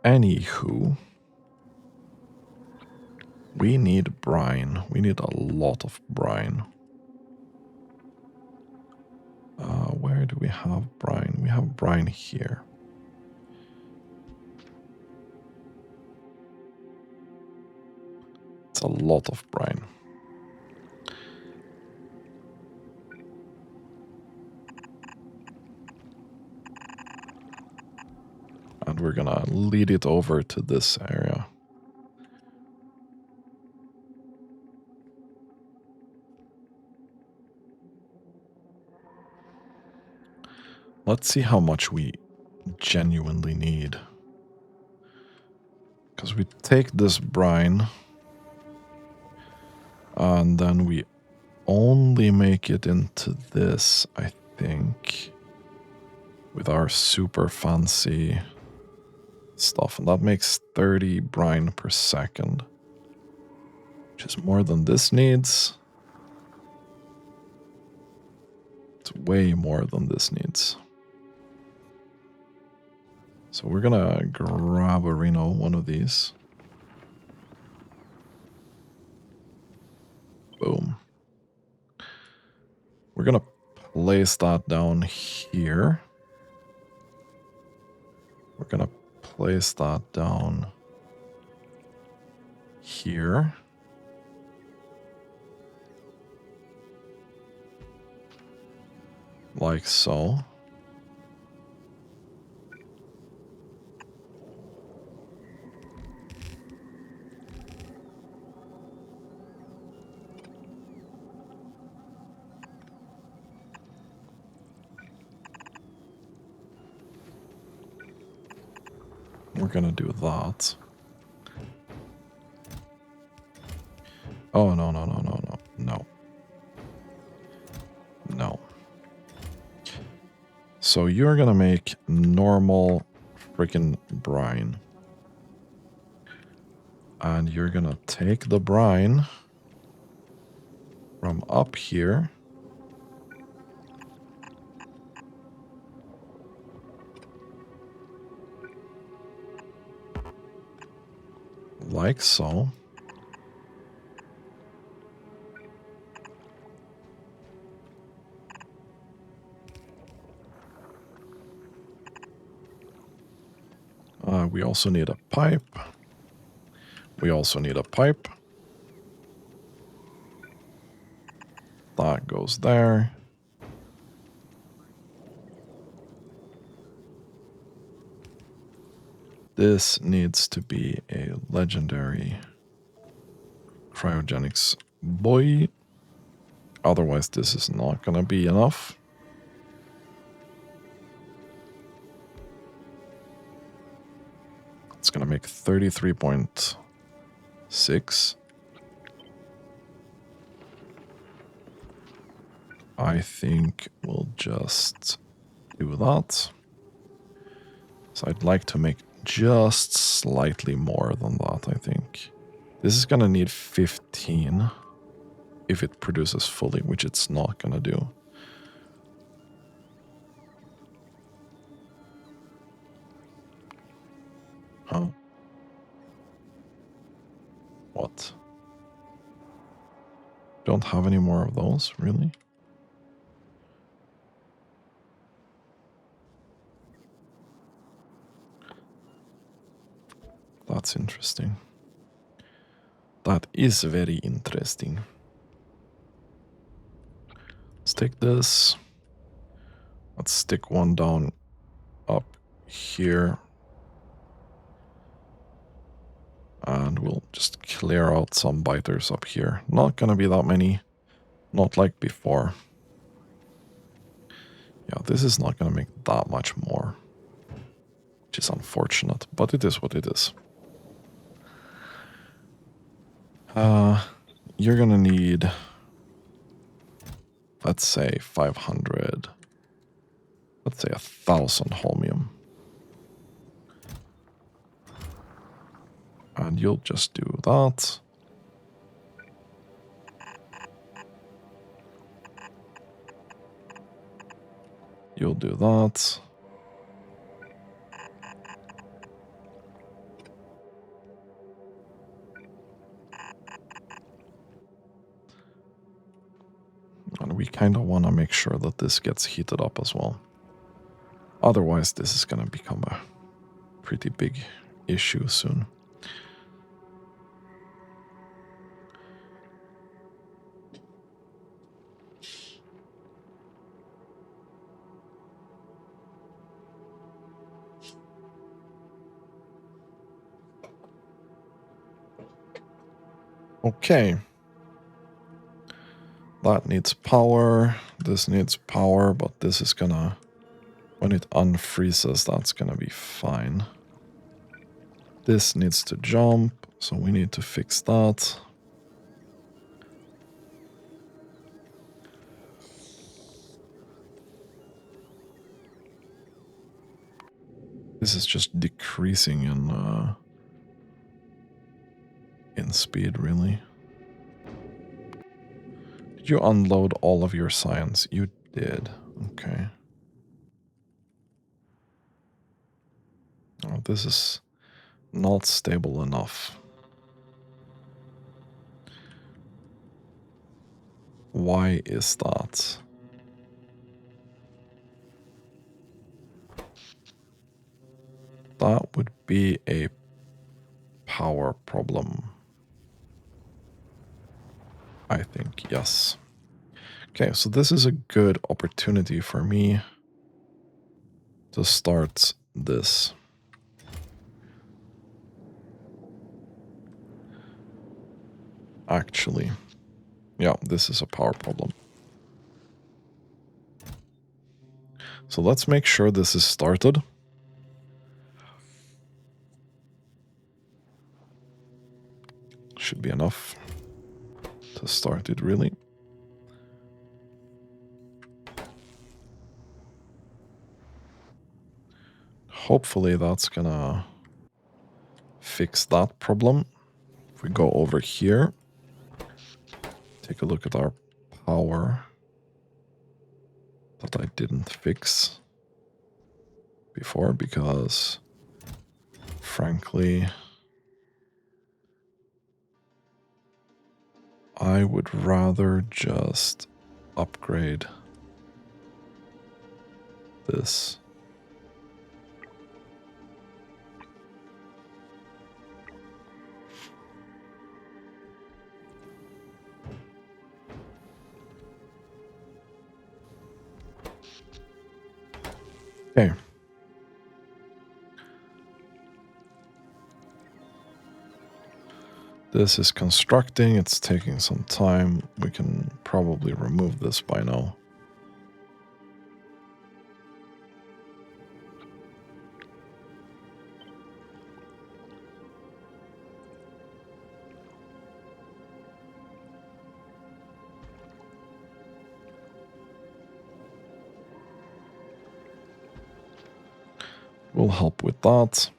Anywho, we need brine. We need a lot of brine. Where do we have brine? We have brine here. It's a lot of brine. And we're gonna lead it over to this area. Let's see how much we genuinely need. Because we take this brine and then we only make it into this, I think, with our super fancy stuff. And that makes 30 brine per second, which is more than this needs. It's way more than this needs. So we're gonna grab a Reno, one of these. Boom. We're gonna place that down here. We're gonna place that down here. Like so. We're gonna do that. Oh, no, no, no, no, no, no. No. So you're gonna make normal freaking brine. And you're gonna take the brine from up here. Like so. We also need a pipe. We also need a pipe. That goes there. This needs to be a legendary cryogenics boy. Otherwise, this is not gonna be enough. It's gonna make 33.6. I think we'll just do that. So I'd like to make just slightly more than that, I think. This is gonna need 15 if it produces fully, which it's not gonna do. Oh. What? Don't have any more of those, really? That's interesting. That is very interesting. Let's take this. Let's stick one down up here. And we'll just clear out some biters up here. Not gonna be that many. Not like before. Yeah, this is not gonna make that much more. Which is unfortunate, but it is what it is. You're gonna need, let's say 500. Let's say 1,000 holmium. And you'll just do that. You'll do that. And we kind of want to make sure that this gets heated up as well. Otherwise, this is going to become a pretty big issue soon. Okay. That needs power. This needs power, but this is gonna... When it unfreezes, that's gonna be fine. This needs to jump, so we need to fix that. This is just decreasing in speed, really. Did you unload all of your science? You did. Okay. Oh, this is not stable enough. Why is that? That would be a power problem. I think, yes. Okay, so this is a good opportunity for me to start this. Actually, yeah, this is a power problem. So let's make sure this is started. Should be enough to start it, really. Hopefully that's gonna fix that problem. If we go over here, take a look at our power that I didn't fix before because, frankly, I would rather just upgrade this. Okay. This is constructing, it's taking some time. We can probably remove this by now. We'll help with that.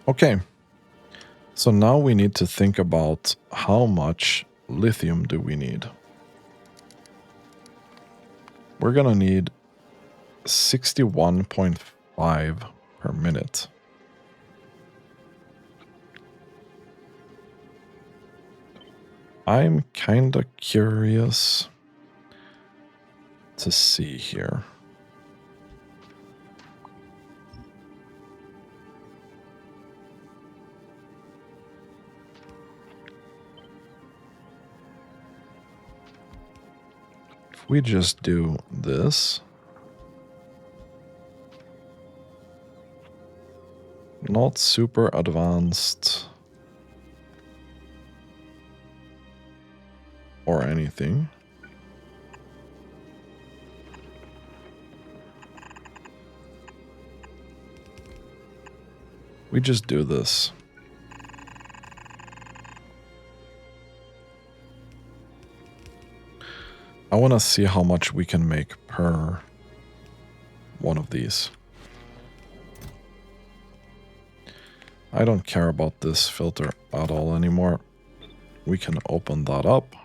Okay. So now we need to think about how much lithium do we need. We're gonna need 61.5 per minute. I'm kinda curious to see here. If we just do this. Not super advanced or anything. We just do this. I want to see how much we can make per one of these. I don't care about this filter at all anymore. We can open that up.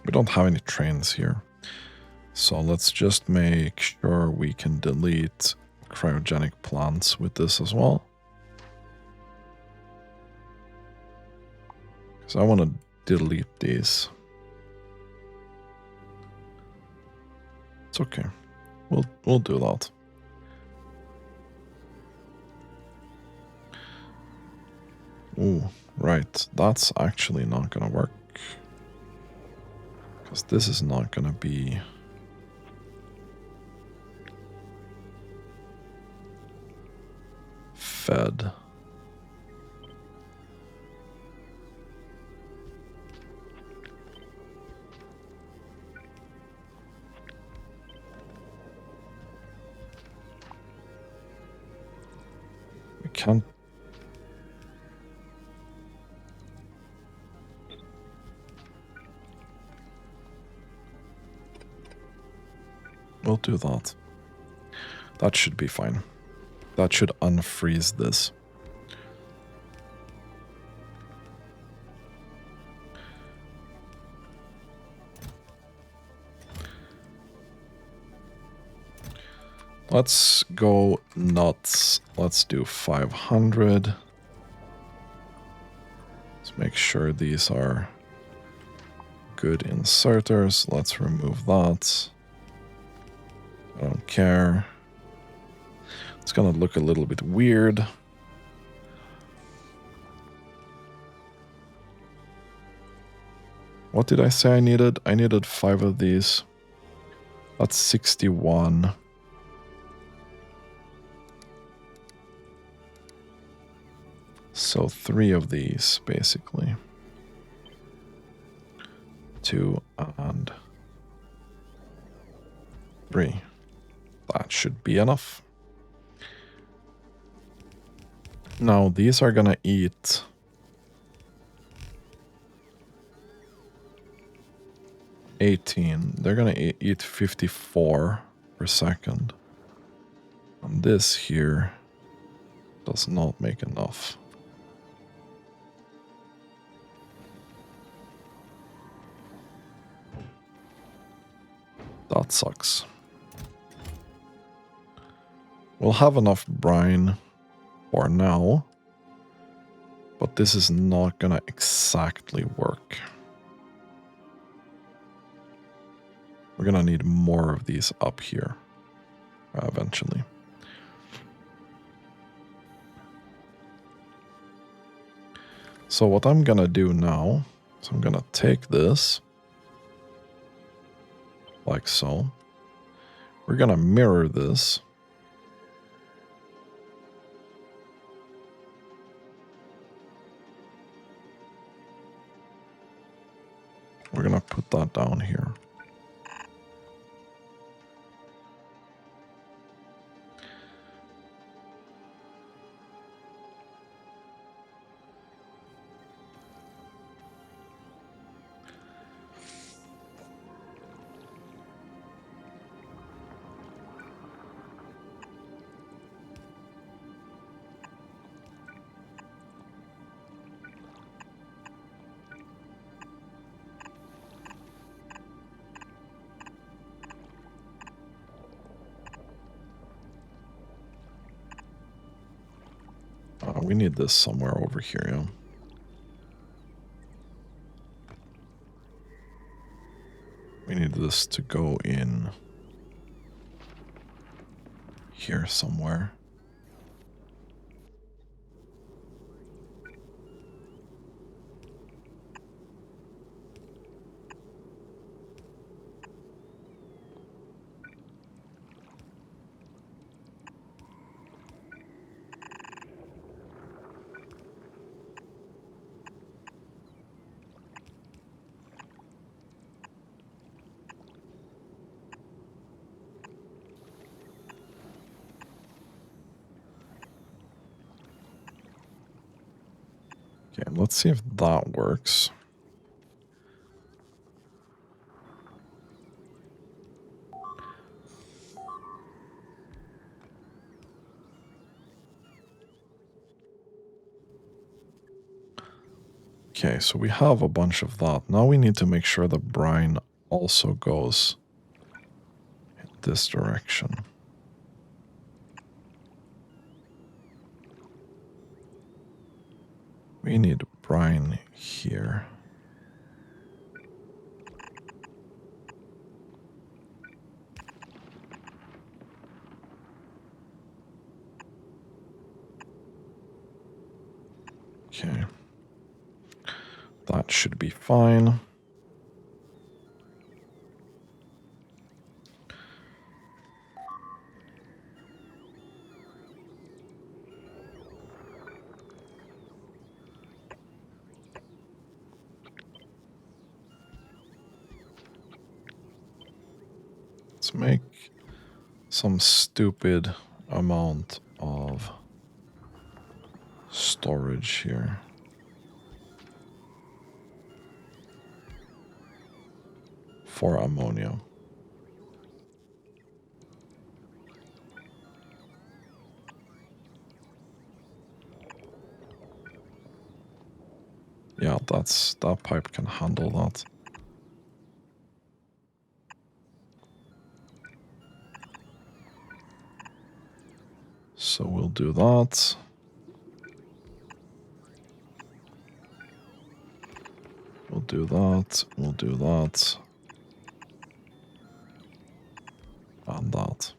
We don't have any trains here. So let's just make sure we can delete cryogenic plants with this as well. Because I want to delete these. It's okay. We'll do that. Ooh, right. That's actually not gonna work. Because this is not gonna be... fed. We can't... We'll do that. That should be fine. That should unfreeze this. Let's go nuts. Let's do 500. Let's make sure these are good inserters. Let's remove that. I don't care. It's gonna look a little bit weird. What did I say I needed? I needed 5 of these. That's 61. So 3 of these, basically. 2 and 3. That should be enough. Now, these are gonna eat... They're gonna eat 54 per second. And this here does not make enough. That sucks. We'll have enough brine for now, but this is not gonna exactly work. We're gonna need more of these up here eventually. So what I'm gonna do now is I'm gonna take this like so. We're gonna mirror this. We're gonna put that down here. We need this somewhere over here, yeah. We need this to go in here somewhere. Okay, let's see if that works. Okay, so we have a bunch of that. Now we need to make sure the brine also goes in this direction. We need brine here. Okay. That should be fine. Let's make some stupid amount of storage here. For ammonia. Yeah, that pipe can handle that. So we'll do that. We'll do that. We'll do that. And that.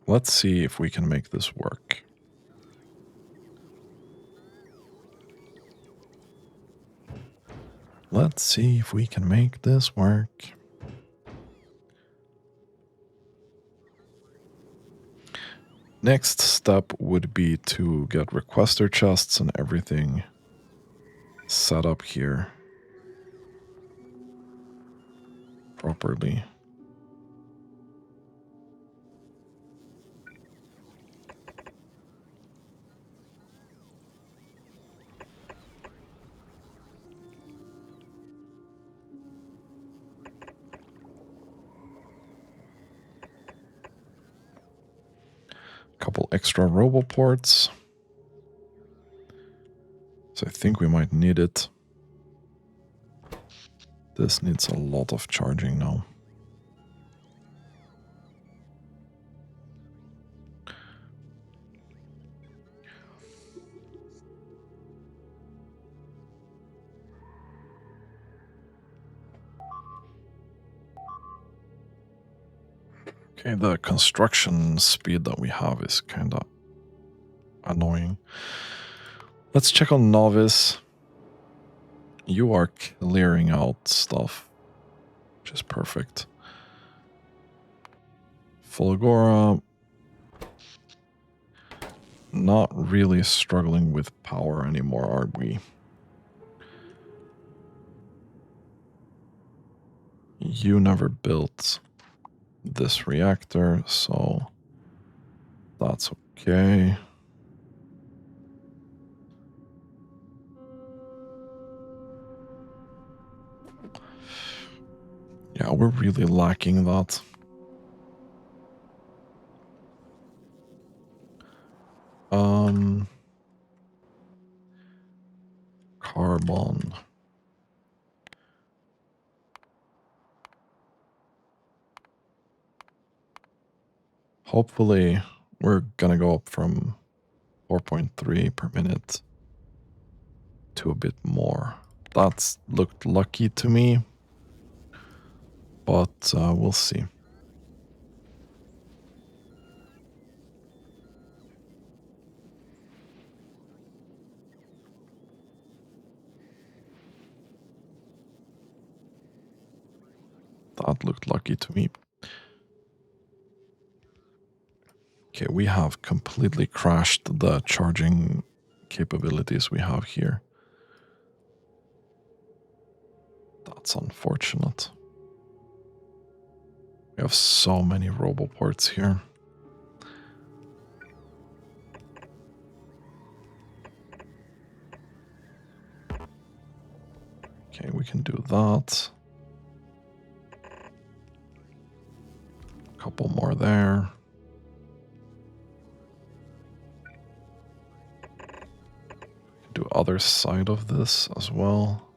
Let's see if we can make this work. Let's see if we can make this work. Next step would be to get requester chests and everything set up here properly. Couple extra roboports. So I think we might need it. This needs a lot of charging now. Okay, the construction speed that we have is kind of annoying. Let's check on Novice. You are clearing out stuff, which is perfect. Fulgora, not really struggling with power anymore, are we? You never built this reactor, so that's okay. Yeah, we're really lacking that. Carbon. Hopefully, we're gonna go up from 4.3 per minute to a bit more. That's looked lucky to me, but we'll see. That looked lucky to me. Okay, we have completely crashed the charging capabilities we have here. That's unfortunate. We have so many roboports here. Okay, we can do that. A couple more there. Do other side of this as well.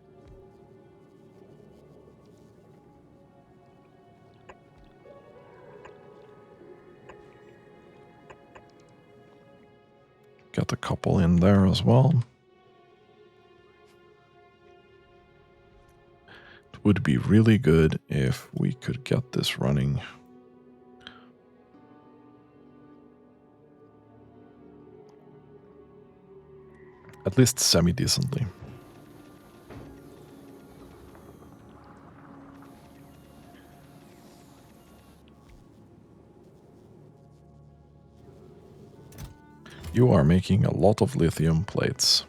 Get a couple in there as well. It would be really good if we could get this running. At least semi-decently. You are making a lot of lithium plates.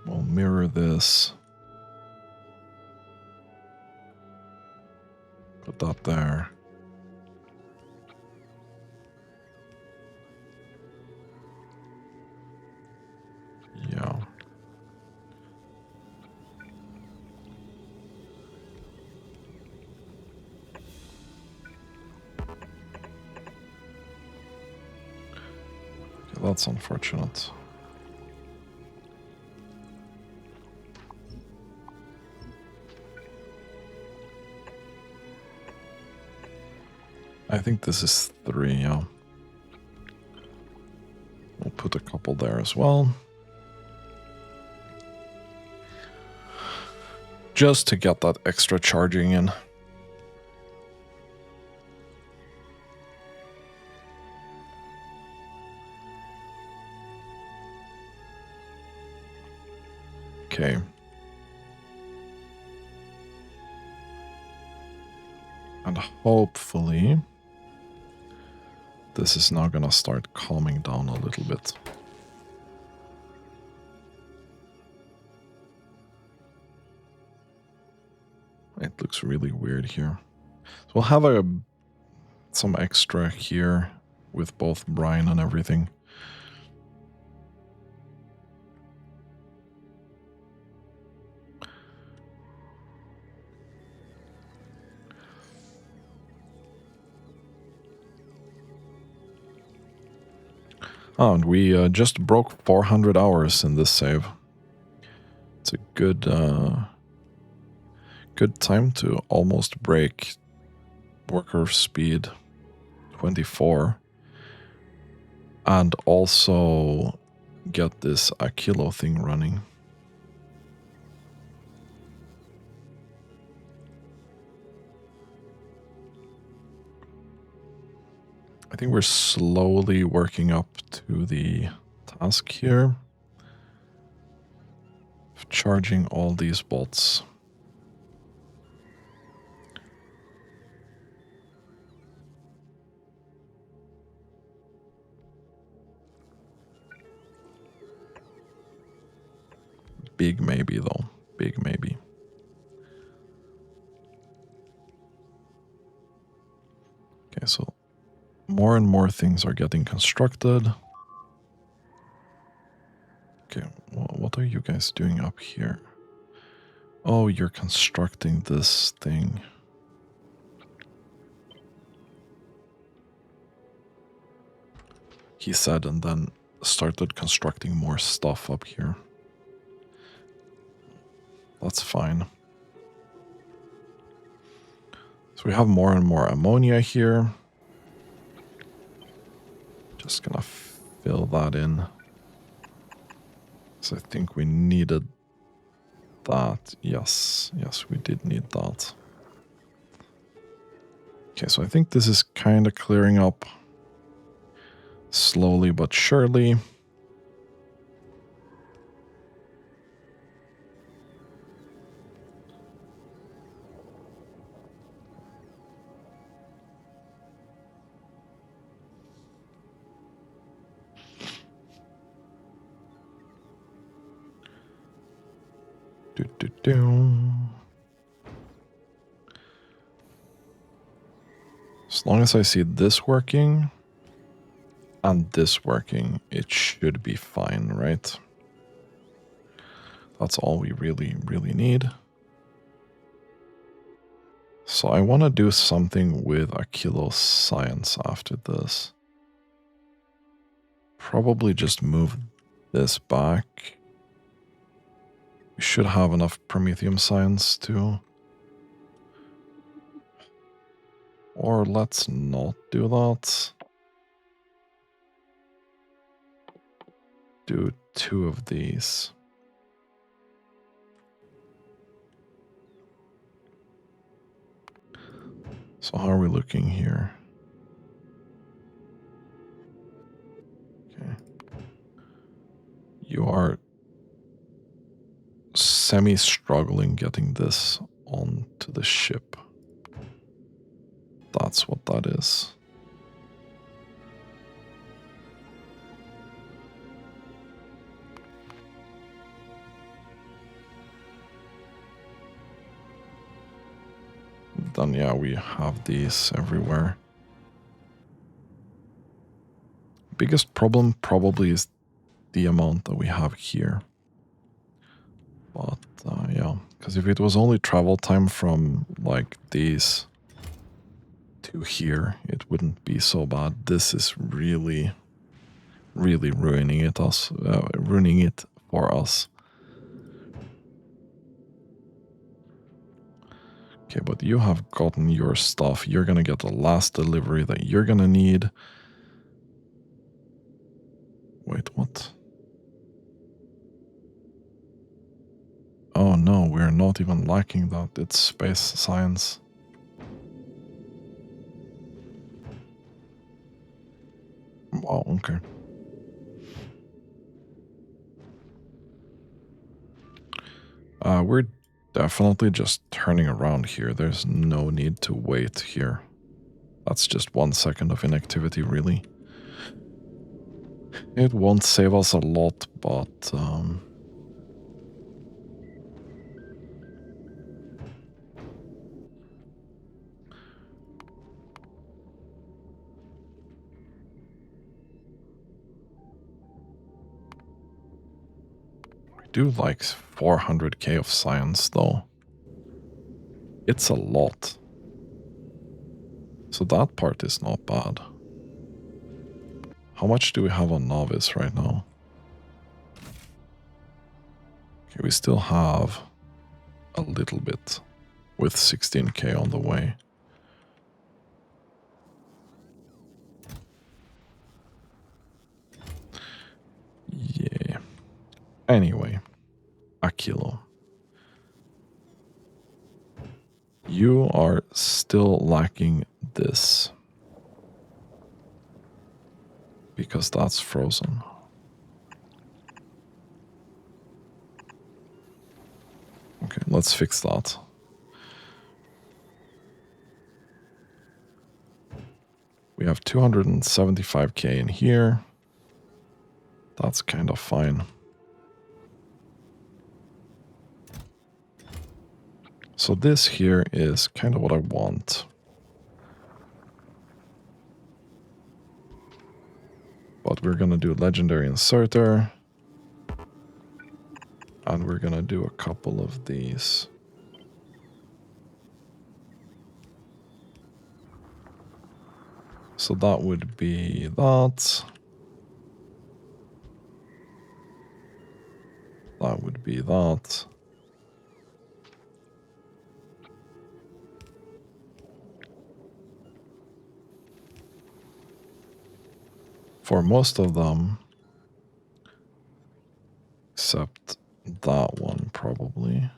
We'll mirror this. Put that there. Yeah. Okay, that's unfortunate. I think this is 3, yeah. We'll put a couple there as well. Just to get that extra charging in. Okay. And hopefully this is now gonna start calming down a little bit. It looks really weird here. So we'll have some extra here with both brine and everything. Oh, and we just broke 400 hours in this save. It's a good good time to almost break worker speed 24 and also get this Aquilo thing running. I think we're slowly working up to the task here of charging all these bolts. Big maybe though, big maybe. Okay, so more and more things are getting constructed. Okay, what are you guys doing up here? Oh, you're constructing this thing. He said, and then started constructing more stuff up here. That's fine. So we have more and more ammonia here. Just gonna fill that in. So I think we needed that. Yes, we did need that. Okay, so I think this is kind of clearing up slowly but surely. Do, do, do. As long as I see this working and this working, it should be fine, right? That's all we really, really need. So I want to do something with Aquilo science after this. Probably just move this back. We should have enough Prometheum science too. Or let's not do that. Do 2 of these. So how are we looking here? Okay. You are semi-struggling getting this onto the ship. That's what that is. Then yeah, we have these everywhere. Biggest problem probably is the amount that we have here. But yeah, because if it was only travel time from like these to here, it wouldn't be so bad. This is really, really ruining it for us. Okay, but you have gotten your stuff. You're gonna get the last delivery that you're gonna need. Wait, what? Oh no, we're not even lacking that. It's space science. Wow, okay. We're definitely just turning around here. There's no need to wait here. That's just 1 second of inactivity, really. It won't save us a lot, but we do like 400k of science, though. It's a lot. So that part is not bad. How much do we have on Novice right now? Okay, we still have a little bit with 16k on the way. Yeah. Anyway, Aquilo. You are still lacking this. Because that's frozen. Okay, let's fix that. We have 275k in here. That's kind of fine. So this here is kind of what I want. But we're gonna do legendary inserter. And we're gonna do a couple of these. So that would be that. That would be that. For most of them, except that one probably.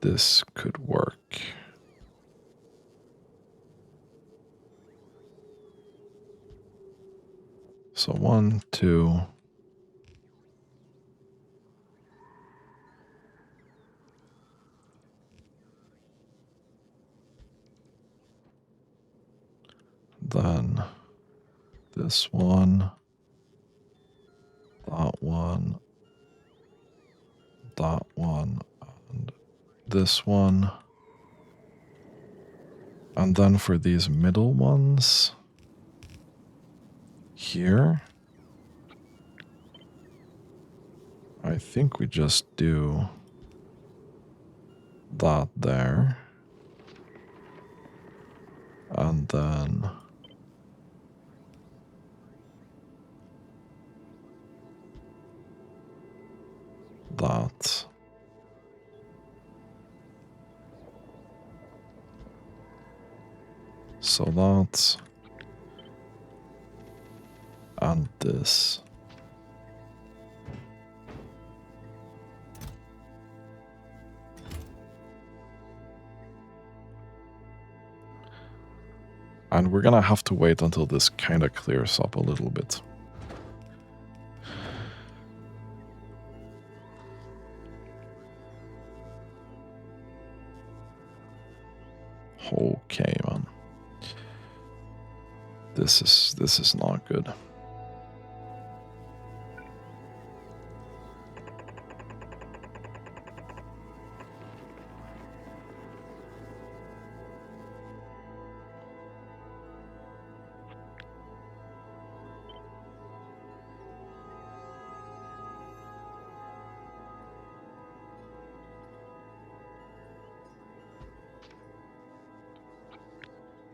This could work. So 1, 2. then this one, that one, and this one. And then for these middle ones, here, I think we just do that there. And then that. So that. And this. And we're gonna have to wait until this kind of clears up a little bit. Okay, man. This is not good.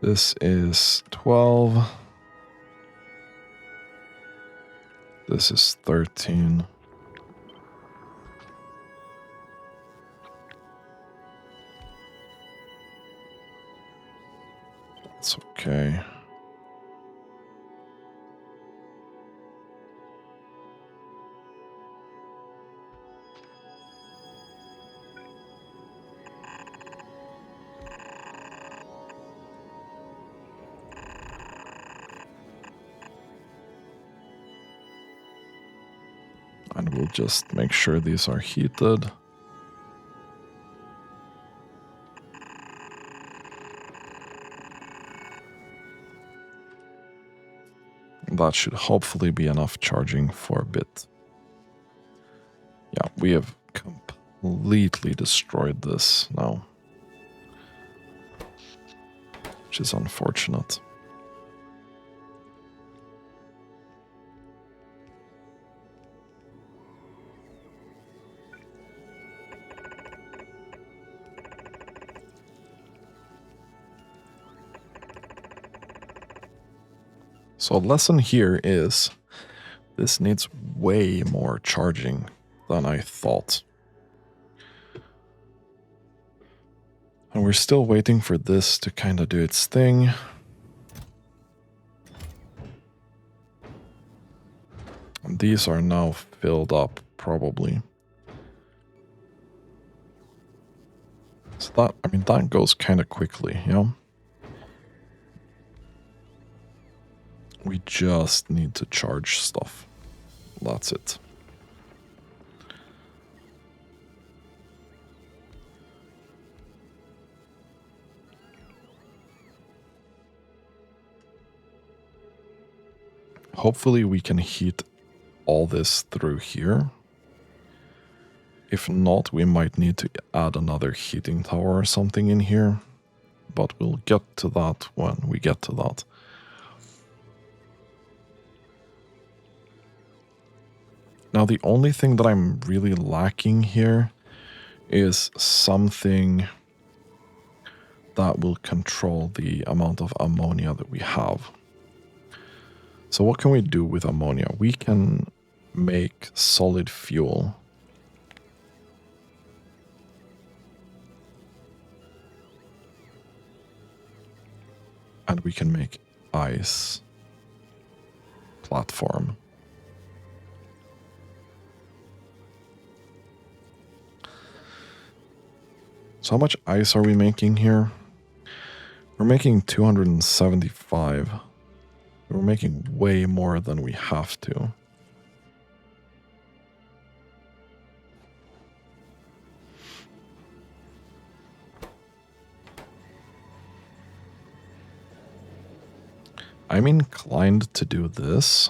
This is 12. This is 13. That's okay. And we'll just make sure these are heated. That should hopefully be enough charging for a bit. Yeah, we have completely destroyed this now, which is unfortunate. So lesson here is this needs way more charging than I thought. And we're still waiting for this to kind of do its thing. And these are now filled up, probably. So that, I mean, that goes kind of quickly, you know? We just need to charge stuff. That's it. Hopefully we can heat all this through here. If not, we might need to add another heating tower or something in here. But we'll get to that when we get to that. Now the only thing that I'm really lacking here is something that will control the amount of ammonia that we have. So what can we do with ammonia? We can make solid fuel. And we can make ice platform. So how much ice are we making here? We're making 275. We're making way more than we have to. I'm inclined to do this.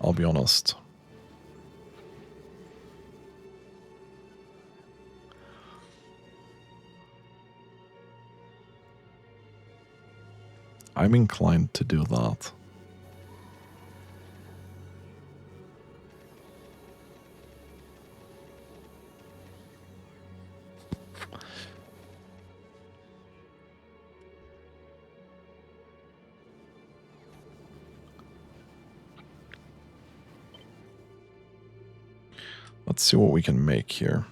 I'll be honest. I'm inclined to do that. Let's see what we can make here.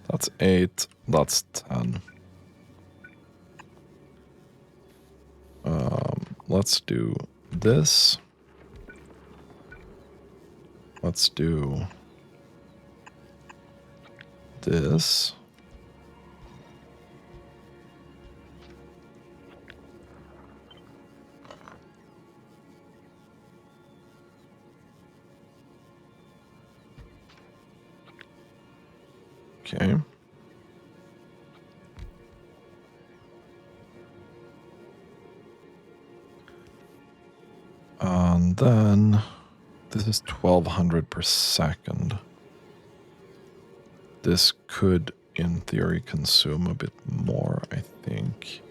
That's 8. That's 10. Let's do this. Let's do this. Okay. And then this is 1200 per second. This could, in theory, consume a bit more, I think.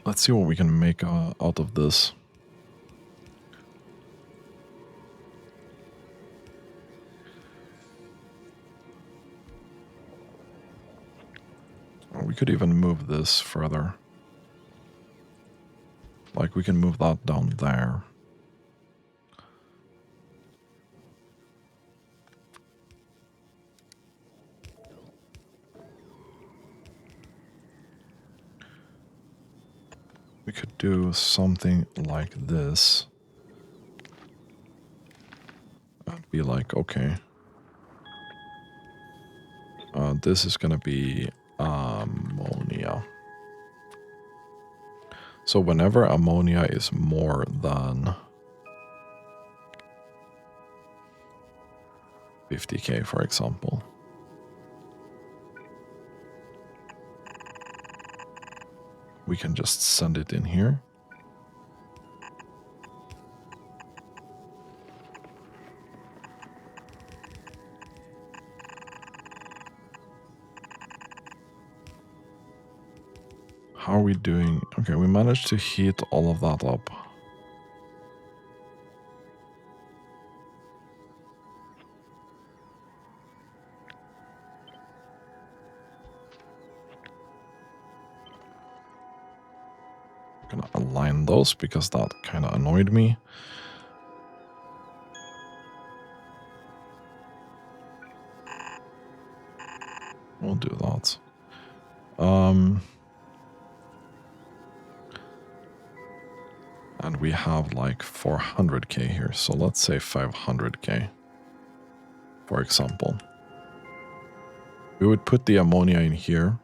Let's see what we can make out of this. We could even move this further. Like, we can move that down there. We could do something like this. I'd be like, okay. This is gonna be ammonia. So whenever ammonia is more than 50k, for example, we can just send it in here. How are we doing? Okay, we managed to heat all of that up. I'm gonna align those because that kind of annoyed me. We'll do that. And we have like 400k here, so let's say 500k, for example. We would put the ammonia in here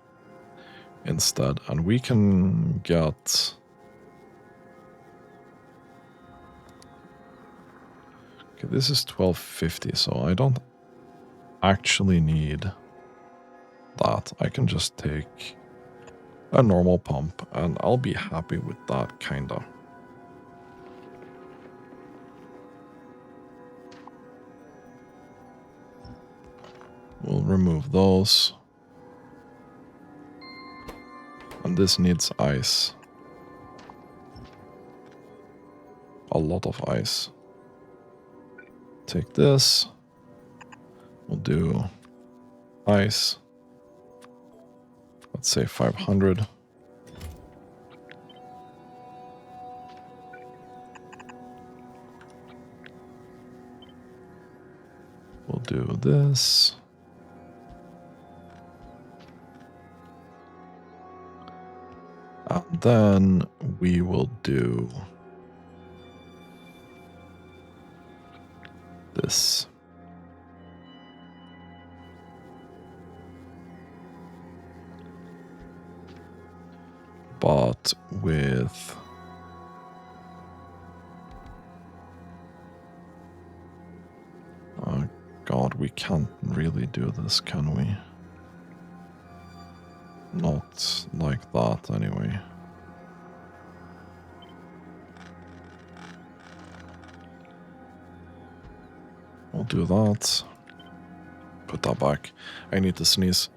instead, and we can get... Okay, this is 1250, so I don't actually need that. I can just take a normal pump, and I'll be happy with that, kinda. We'll remove those. And this needs ice. A lot of ice. Take this. We'll do ice. Let's say 500. We'll do this. And then we will do this. But with... Oh god, we can't really do this, can we? Not like that, anyway. We'll do that. Put that back. I need to sneeze.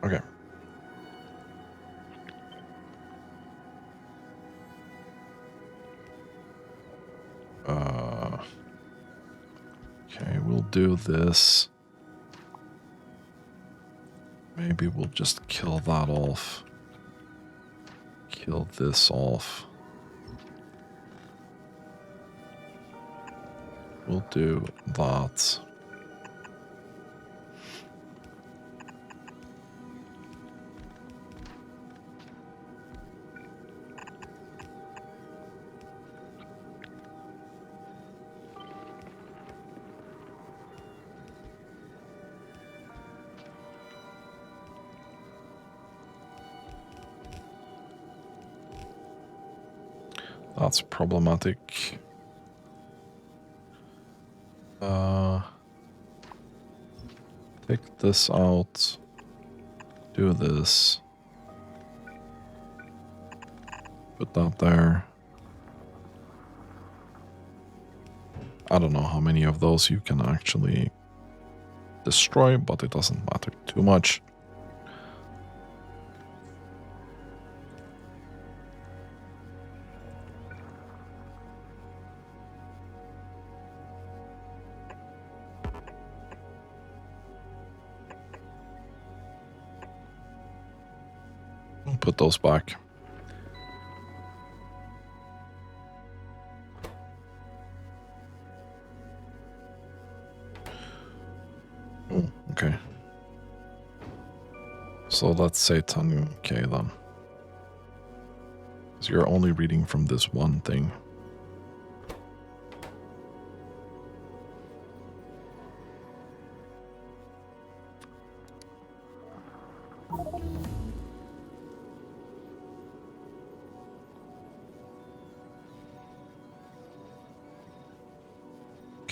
Okay. Okay, we'll do this. Maybe we'll just kill that off. Kill this off. We'll do that. That's problematic. Take this out. Do this. Put that there. I don't know how many of those you can actually destroy, but it doesn't matter too much. Put those back. Oh, okay. So let's say 10k then. Because you're only reading from this one thing.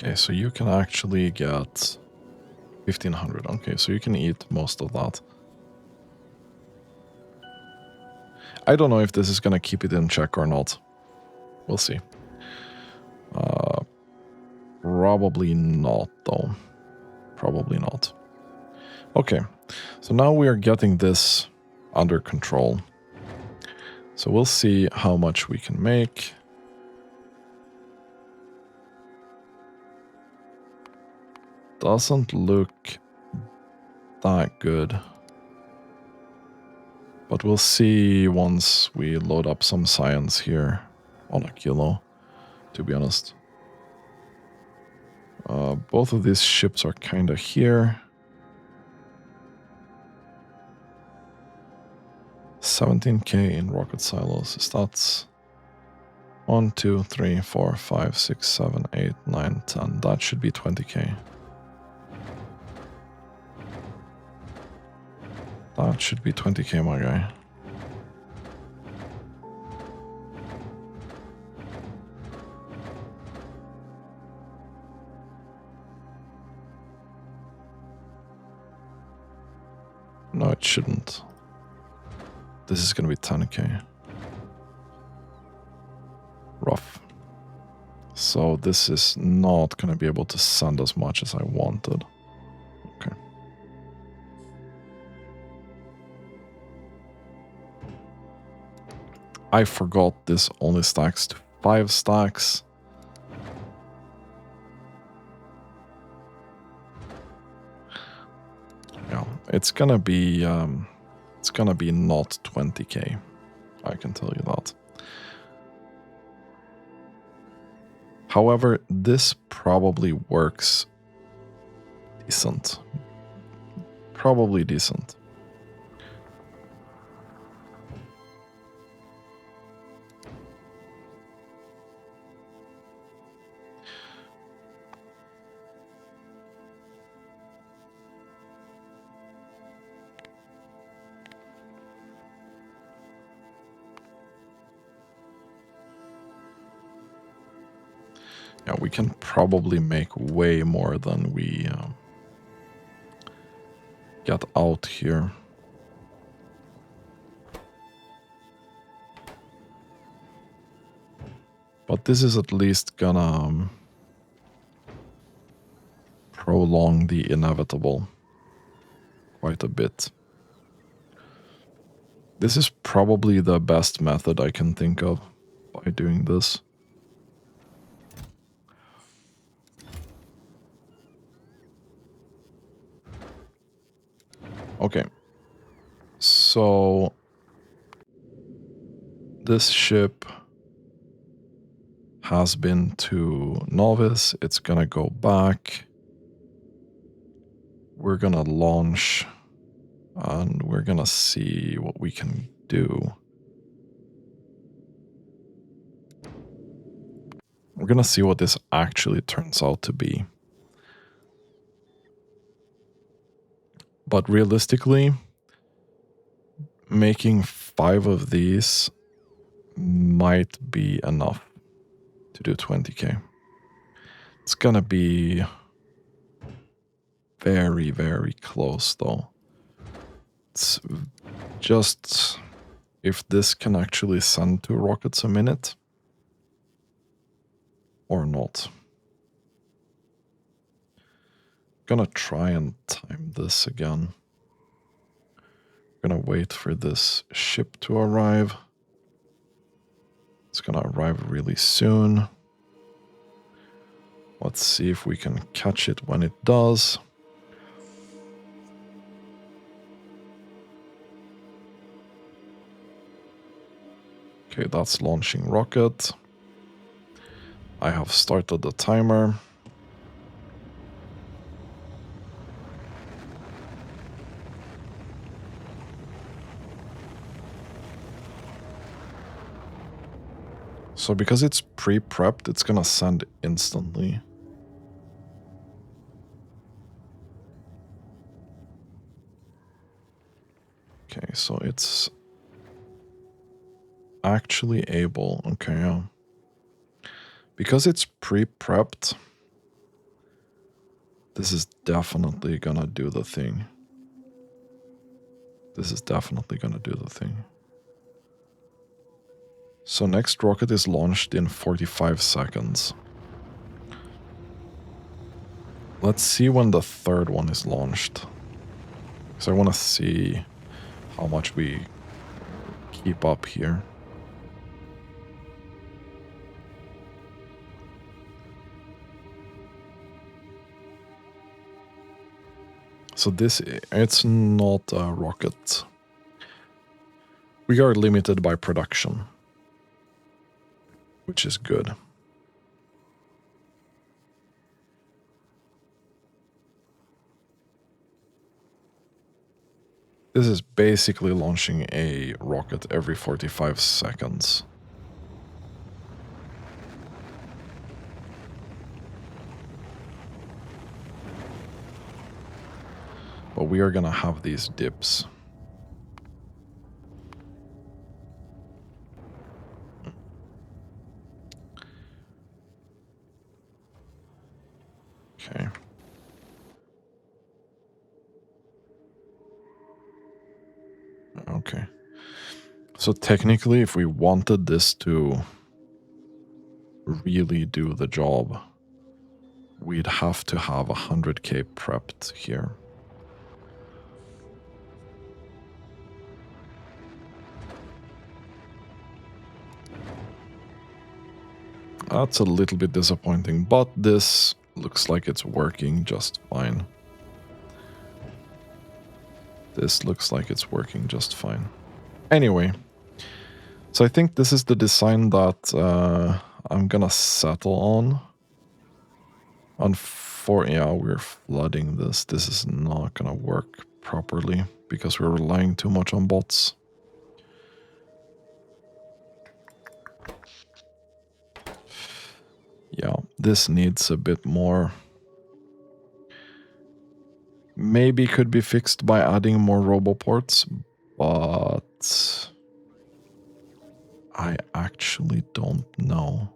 Okay, so you can actually get 1500. Okay, so you can eat most of that. I don't know if this is gonna keep it in check or not. We'll see. Probably not, though. Probably not. Okay, so now we are getting this under control. So we'll see how much we can make. Doesn't look that good. But we'll see once we load up some science here on Aquilo, to be honest. Both of these ships are kind of here. 17k in rocket silos. Is that 1, 2, 3, 4, 5, 6, 7, 8, 9, 10? That should be 20k. That should be 20k, my guy. No, it shouldn't. This is gonna be 10k. Rough. So this is not gonna be able to send as much as I wanted. Okay. I forgot this only stacks to 5 stacks. Yeah, it's gonna be not 20k. I can tell you that. However, this probably works decent probably decent. Yeah, we can probably make way more than we get out here. But this is at least gonna prolong the inevitable quite a bit. This is probably the best method I can think of by doing this. Okay. So this ship has been to Novice. It's gonna go back. We're gonna launch and we're gonna see what we can do. We're gonna see what this actually turns out to be. But realistically, making 5 of these might be enough to do 20k. It's gonna be very, very close though. It's just if this can actually send 2 rockets a minute or not. Gonna try and time this again. Gonna wait for this ship to arrive. It's gonna arrive really soon. Let's see if we can catch it when it does. Okay, that's launching rocket. I have started the timer. So because it's pre-prepped, it's gonna send instantly. Okay, so it's actually able, okay, yeah. Because it's pre-prepped, this is definitely gonna do the thing. This is definitely gonna do the thing. So next rocket is launched in 45 seconds. Let's see when the third one is launched. Because I want to see how much we keep up here. So this, it's not a rocket. We are limited by production, which is good. This is basically launching a rocket every 45 seconds. But we are gonna have these dips. Okay. Okay. So technically, if we wanted this to really do the job, we'd have to have 100k prepped here. That's a little bit disappointing, but this looks like it's working just fine. This looks like it's working just fine. Anyway, so I think this is the design that I'm gonna settle on. Yeah, we're flooding this. This is not gonna work properly because we're relying too much on bots. Yeah, this needs a bit more. Maybe could be fixed by adding more roboports, but I actually don't know.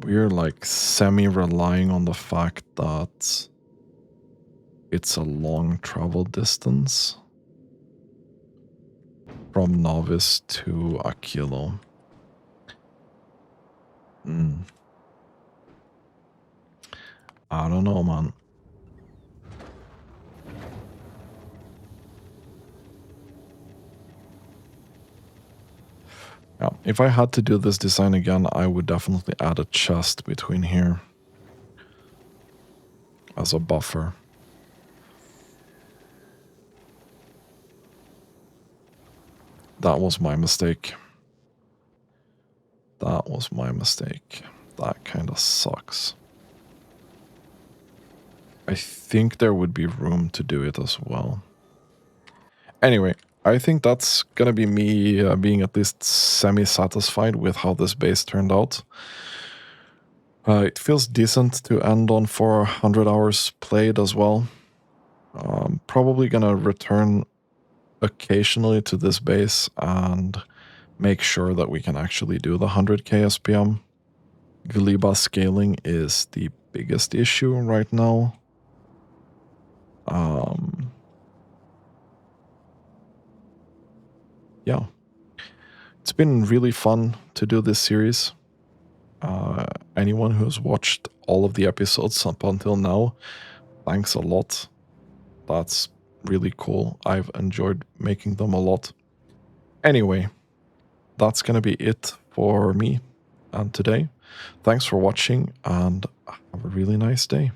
We're like semi-relying on the fact that it's a long travel distance from Novice to Aquilo. I don't know, man. Yeah, if I had to do this design again, I would definitely add a chest between here as a buffer. That was my mistake. That was my mistake. That kind of sucks. I think there would be room to do it as well. Anyway, I think that's gonna be me being at least semi-satisfied with how this base turned out. It feels decent to end on 400 hours played as well. Probably gonna return occasionally to this base and make sure that we can actually do the 100k SPM. Galiba scaling is the biggest issue right now. Yeah, it's been really fun to do this series. Anyone who's watched all of the episodes up until now, thanks a lot. That's really cool. I've enjoyed making them a lot. Anyway, that's gonna be it for me and today. Thanks for watching and have a really nice day.